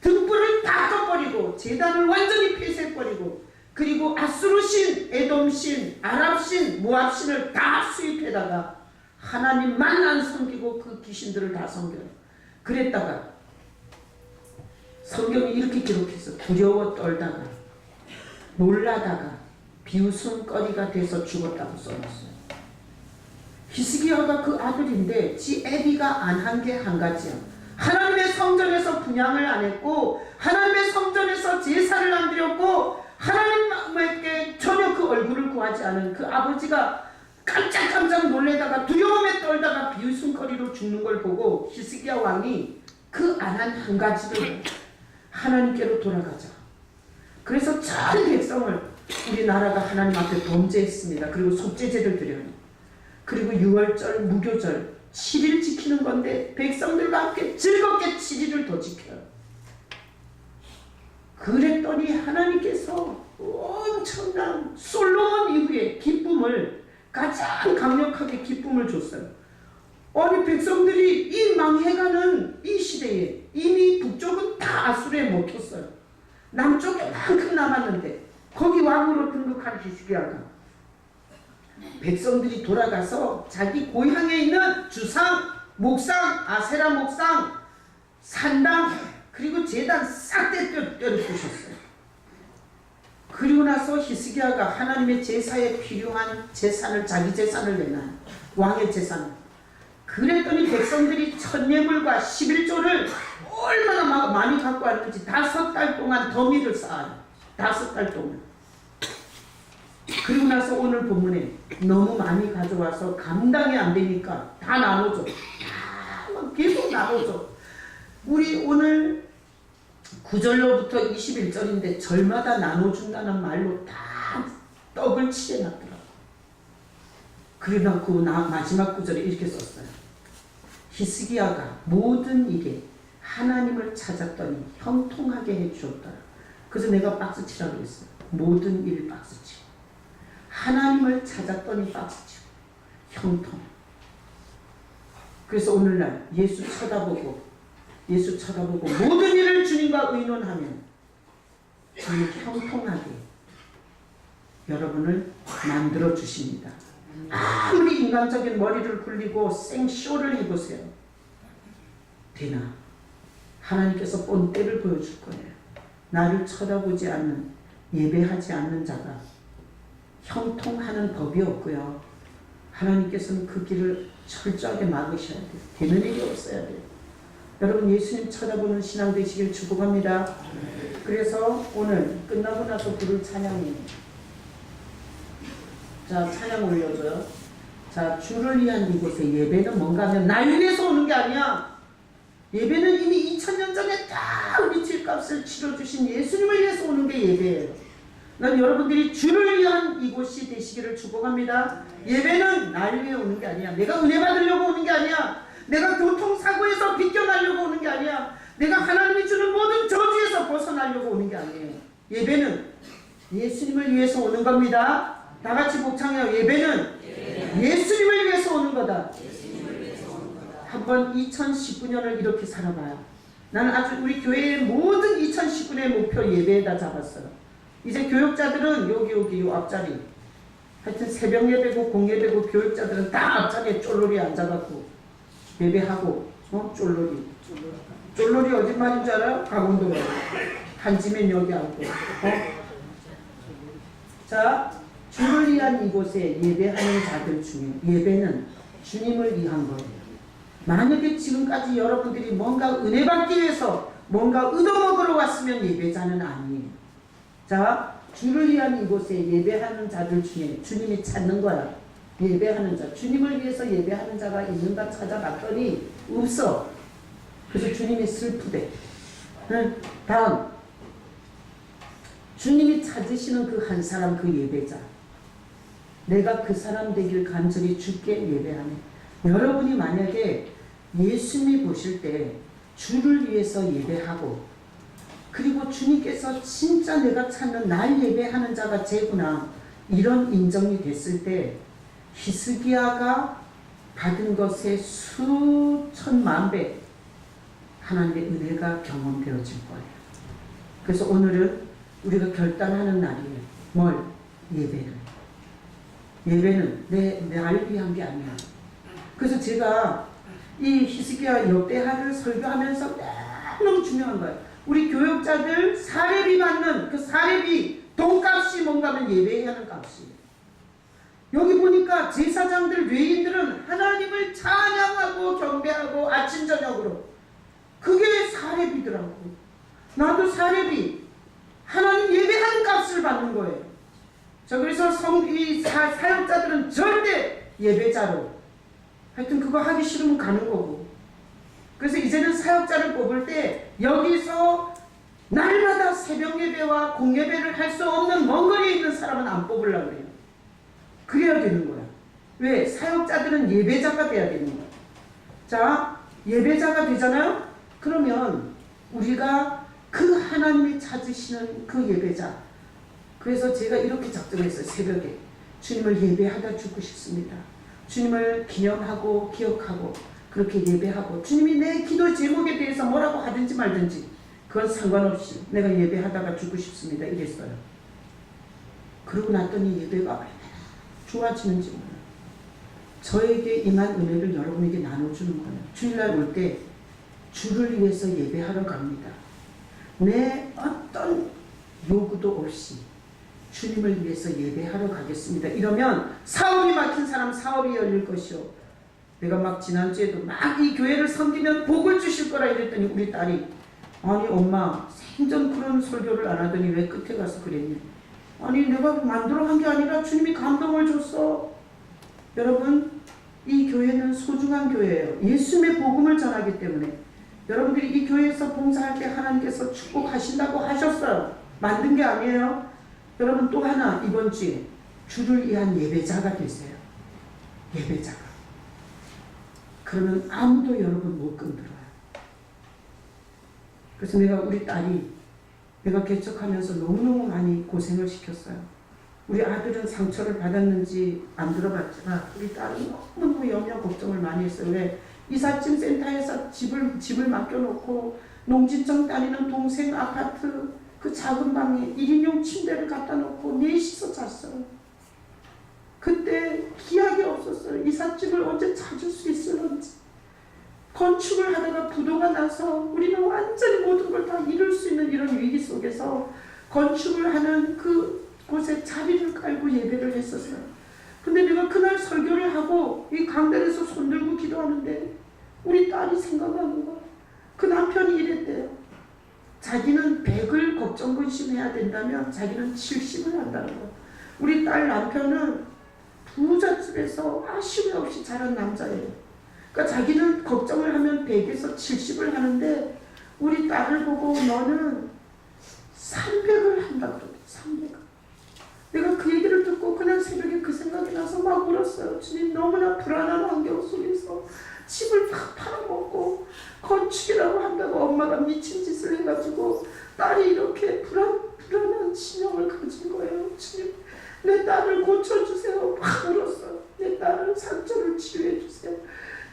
등불을 다 꺼버리고 제단을 완전히 폐쇄해버리고 그리고 아수르신, 에돔신, 아랍신, 모압신을 다 수입해다가 하나님만 안 섬기고 그 귀신들을 다 섬겨요. 그랬다가 성경이 이렇게 기록했어. 두려워 떨다가 놀라다가 비웃음거리가 돼서 죽었다고 써놨어요. 히스기야가 그 아들인데 지 애비가 안 한 게 한 가지야. 하나님의 성전에서 분향을 안 했고 하나님의 성전에서 제사를 안 드렸고 하나님께 전혀 그 얼굴을 구하지 않은 그 아버지가 깜짝깜짝 놀래다가 두려움에 떨다가 비웃음거리로 죽는 걸 보고 히스기야 왕이 그 안 한 한 가지를 하나님께로 돌아가자. 그래서 전 백성을 우리나라가 하나님 앞에 범죄했습니다. 그리고 속죄제를 드려요. 그리고 6월절, 무교절 7일 지키는 건데 백성들과 함께 즐겁게 7일을 더 지켜요. 그랬더니 하나님께서 엄청난 솔로몬 이후에 기쁨을 가장 강력하게 기쁨을 줬어요. 아니 백성들이 이 망해가는 이 시대에 이미 북쪽은 다 아수르에 먹혔어요. 남쪽에 만큼 남았는데 거기 왕으로 등극한 히스기야가 백성들이 돌아가서 자기 고향에 있는 주상, 목상, 아세라 목상, 산당 그리고 제단 싹 때려 부셨어요. 그리고 나서 히스기야가 하나님의 제사에 필요한 재산을 자기 재산을 내놔요. 왕의 재산을. 그랬더니 백성들이 천예물과 11조를 얼마나 많이 갖고 왔는지 5달 동안 더미를 쌓아요. 5달 동안. 그리고 나서 오늘 본문에 너무 많이 가져와서 감당이 안 되니까 다 나눠줘. 계속 나눠줘. 우리 오늘 9절로부터 21절인데 절마다 나눠준다는 말로 다 떡을 칠해놨더라고. 그러나 그 마지막 구절에 이렇게 썼어요. 히스기야가 모든 일에 하나님을 찾았더니 형통하게 해주었다. 그래서 내가 박스치라고 했어요. 모든 일 박스치. 하나님을 찾았더니 박스치고 형통. 그래서 오늘날 예수 쳐다보고 모든 일을 주님과 의논하면 주님 형통하게 여러분을 만들어 주십니다. 아무리 인간적인 머리를 굴리고 생쇼를 해보세요. 되나? 하나님께서 본때를 보여줄 거예요. 나를 쳐다보지 않는, 예배하지 않는 자가 형통하는 법이 없고요. 하나님께서는 그 길을 철저하게 막으셔야 돼요. 되는 일이 없어야 돼요. 여러분 예수님 쳐다보는 신앙 되시길 축복합니다. 그래서 오늘 끝나고 나서 부를 찬양이에요. 자, 찬양 올려줘요. 자, 주를 위한 이곳에 예배는 뭔가 하면 날 위해서 오는 게 아니야. 예배는 이미 2000년 전에 다 우리 죗값을 치러주신 예수님을 위해서 오는 게 예배예요. 난 여러분들이 주를 위한 이곳이 되시기를 축복합니다. 예배는 날 위해 오는 게 아니야. 내가 은혜 받으려고 오는 게 아니야. 내가 교통사고에서 비껴나려고 오는 게 아니야. 내가 하나님이 주는 모든 저주에서 벗어나려고 오는 게 아니에요. 예배는 예수님을 위해서 오는 겁니다. 다 같이 복창해요. 예배는 예수님을 위해서 오는 거다. 한번 2019년을 이렇게 살아봐요. 나는 아주 우리 교회의 모든 2019년의 목표 예배에다 잡았어요. 이제 교육자들은 여기 요 앞자리, 하여튼 새벽 예배고 공예배고 교육자들은 다 앞자리에 쫄놀이 앉아갖고 예배하고 쫄놀이 어디 말인 줄 알아요? 강원도로 한지면 여기 앉고 자, 주를 위한 이곳에 예배하는 자들 중에 예배는 주님을 위한 거예요. 만약에 지금까지 여러분들이 뭔가 은혜 받기 위해서 뭔가 얻어먹으러 왔으면 예배자는 아니에요. 자, 주를 위한 이곳에 예배하는 자들 중에 주님이 찾는 거야. 예배하는 자. 주님을 위해서 예배하는 자가 있는가 찾아봤더니 없어. 그래서 주님이 슬프대. 다음. 주님이 찾으시는 그 한 사람, 그 예배자. 내가 그 사람 되길 간절히 주께 예배하네. 여러분이 만약에 예수님이 보실 때 주를 위해서 예배하고 그리고 주님께서 진짜 내가 찾는 날 예배하는 자가 쟤구나 이런 인정이 됐을 때 히스기야가 받은 것의 수천만 배 하나님의 은혜가 경험되어질 거예요. 그래서 오늘은 우리가 결단하는 날이에요. 뭘? 예배를. 예배는 날 위한 게 아니야. 그래서 제가 이 히스기야 역대하를 설교하면서 너무 중요한 거예요. 우리 교육자들 사례비 받는 그 사례비 돈값이 뭔가 하면 예배해야 하는 값이에요. 여기 보니까 제사장들 레위인들은 하나님을 찬양하고 경배하고 아침 저녁으로 그게 사례비더라고. 나도 사례비 하나님 예배하는 값을 받는 거예요. 자, 그래서 이 사역자들은 절대 예배자로. 하여튼 그거 하기 싫으면 가는 거고. 그래서 이제는 사역자를 뽑을 때 여기서 날마다 새벽 예배와 공예배를 할 수 없는 먼 거리에 있는 사람은 안 뽑으려고 그래요. 그래야 되는 거야. 왜? 사역자들은 예배자가 돼야 되는 거야. 자, 예배자가 되잖아요? 그러면 우리가 그 하나님이 찾으시는 그 예배자. 그래서 제가 이렇게 작정했어요. 새벽에 주님을 예배하다 죽고 싶습니다. 주님을 기념하고 기억하고 그렇게 예배하고 주님이 내 기도 제목에 대해서 뭐라고 하든지 말든지 그건 상관없이 내가 예배하다가 죽고 싶습니다. 이랬어요. 그러고 났더니 예배가 얼마나 좋아지는지 몰라요. 저에게 임한 은혜를 여러분에게 나눠주는 거예요. 주일날 올 때 주를 위해서 예배하러 갑니다. 내 어떤 요구도 없이 주님을 위해서 예배하러 가겠습니다. 이러면 사업이 막힌 사람 사업이 열릴 것이요. 내가 막 지난주에도 막 이 교회를 섬기면 복을 주실 거라 이랬더니 우리 딸이 아니 엄마 생전 그런 설교를 안 하더니 왜 끝에 가서 그랬니? 아니 내가 만들어 한 게 아니라 주님이 감동을 줬어. 여러분 이 교회는 소중한 교회예요. 예수님의 복음을 전하기 때문에 여러분들이 이 교회에서 봉사할 때 하나님께서 축복하신다고 하셨어요. 만든 게 아니에요. 여러분 또 하나 이번 주에 주를 위한 예배자가 되세요. 예배자가. 그러면 아무도 여러분 못 건드려요. 그래서 내가 우리 딸이 내가 개척하면서 너무너무 많이 고생을 시켰어요. 우리 아들은 상처를 받았는지 안 들어봤지만 우리 딸은 너무너무 염려 걱정을 많이 했어요. 왜? 이삿짐 센터에서 집을 맡겨놓고 농진청 다니는 동생 아파트 그 작은 방에 1인용 침대를 갖다 놓고 넷이서 잤어요. 그때 기약이 없었어요. 이삿집을 언제 찾을 수 있을런지. 건축을 하다가 부도가 나서 우리는 완전히 모든 걸 다 잃을 수 있는 이런 위기 속에서 건축을 하는 그 곳에 자리를 깔고 예배를 했었어요. 근데 내가 그날 설교를 하고 이 강단에서 손들고 기도하는데 우리 딸이 생각나는 거야. 그 남편이 이랬대요. 자기는 100을 걱정 근심해야 된다면 자기는 70을 한다는 거야. 우리 딸 남편은 부잣집에서 아쉬움 없이 자란 남자예요. 그러니까 자기는 걱정을 하면 100에서 70을 하는데 우리 딸을 보고 너는 300을 한다고 그러대. 300을. 내가 그 얘기를 듣고 그날 새벽에 그 생각이 나서 막 울었어요. 주님 너무나 불안한 환경 속에서 집을 다 팔아먹고 건축이라고 한다고 엄마가 미친 짓을 해가지고 딸이 이렇게 불안한 신념을 가진 거예요. 주님 내 딸을 고쳐주세요. 막 울었어요. 내 딸을 상처를 치유해주세요.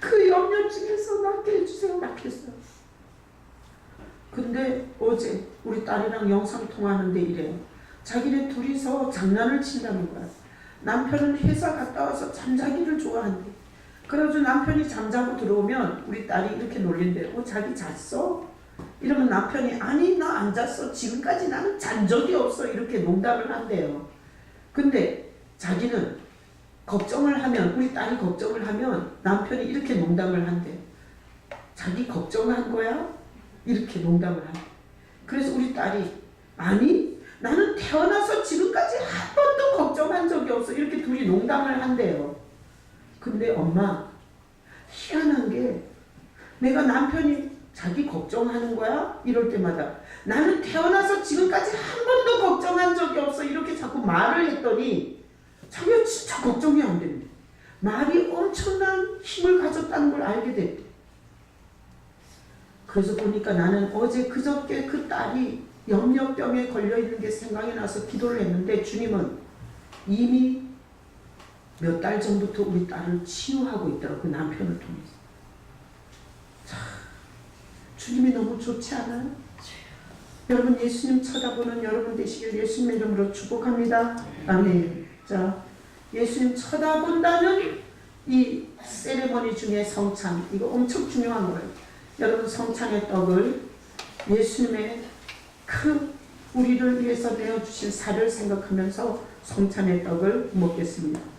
그 염려증에서 낫게 해주세요. 막 했어요. 근데 어제 우리 딸이랑 영상통화하는데 이래요. 자기네 둘이서 장난을 친다는 거야. 남편은 회사 갔다 와서 잠자기를 좋아한대. 그래가지고 남편이 잠자고 들어오면 우리 딸이 이렇게 놀린대요. 자기 잤어? 이러면 남편이 아니 나 안 잤어. 지금까지 나는 잔 적이 없어. 이렇게 농담을 한대요. 근데 자기는 걱정을 하면 우리 딸이 걱정을 하면 남편이 이렇게 농담을 한대. 자기 걱정한 거야? 이렇게 농담을 한대. 그래서 우리 딸이 아니 나는 태어나서 지금까지 한 번도 걱정한 적이 없어. 이렇게 둘이 농담을 한대요. 근데 엄마 희한한 게 내가 남편이 자기 걱정하는 거야? 이럴 때마다 나는 태어나서 지금까지 한 번도 걱정한 적이 없어. 이렇게 자꾸 말을 했더니 자기가 진짜 걱정이 안 된대. 말이 엄청난 힘을 가졌다는 걸 알게 됐대. 그래서 보니까 나는 어제 그저께 그 딸이 염려병에 걸려있는 게 생각이 나서 기도를 했는데 주님은 이미 몇 달 전부터 우리 딸을 치유하고 있더라고. 그 남편을 통해서. 자, 주님이 너무 좋지 않아요? 여러분 예수님 쳐다보는 여러분 되시길 예수님의 이름으로 축복합니다. 아멘. 자, 예수님 쳐다본다는 이 세레머니 중에 성찬, 이거 엄청 중요한 거예요. 여러분 성찬의 떡을 예수님의 우리를 위해서 내어주신 살을 생각하면서 성찬의 떡을 먹겠습니다.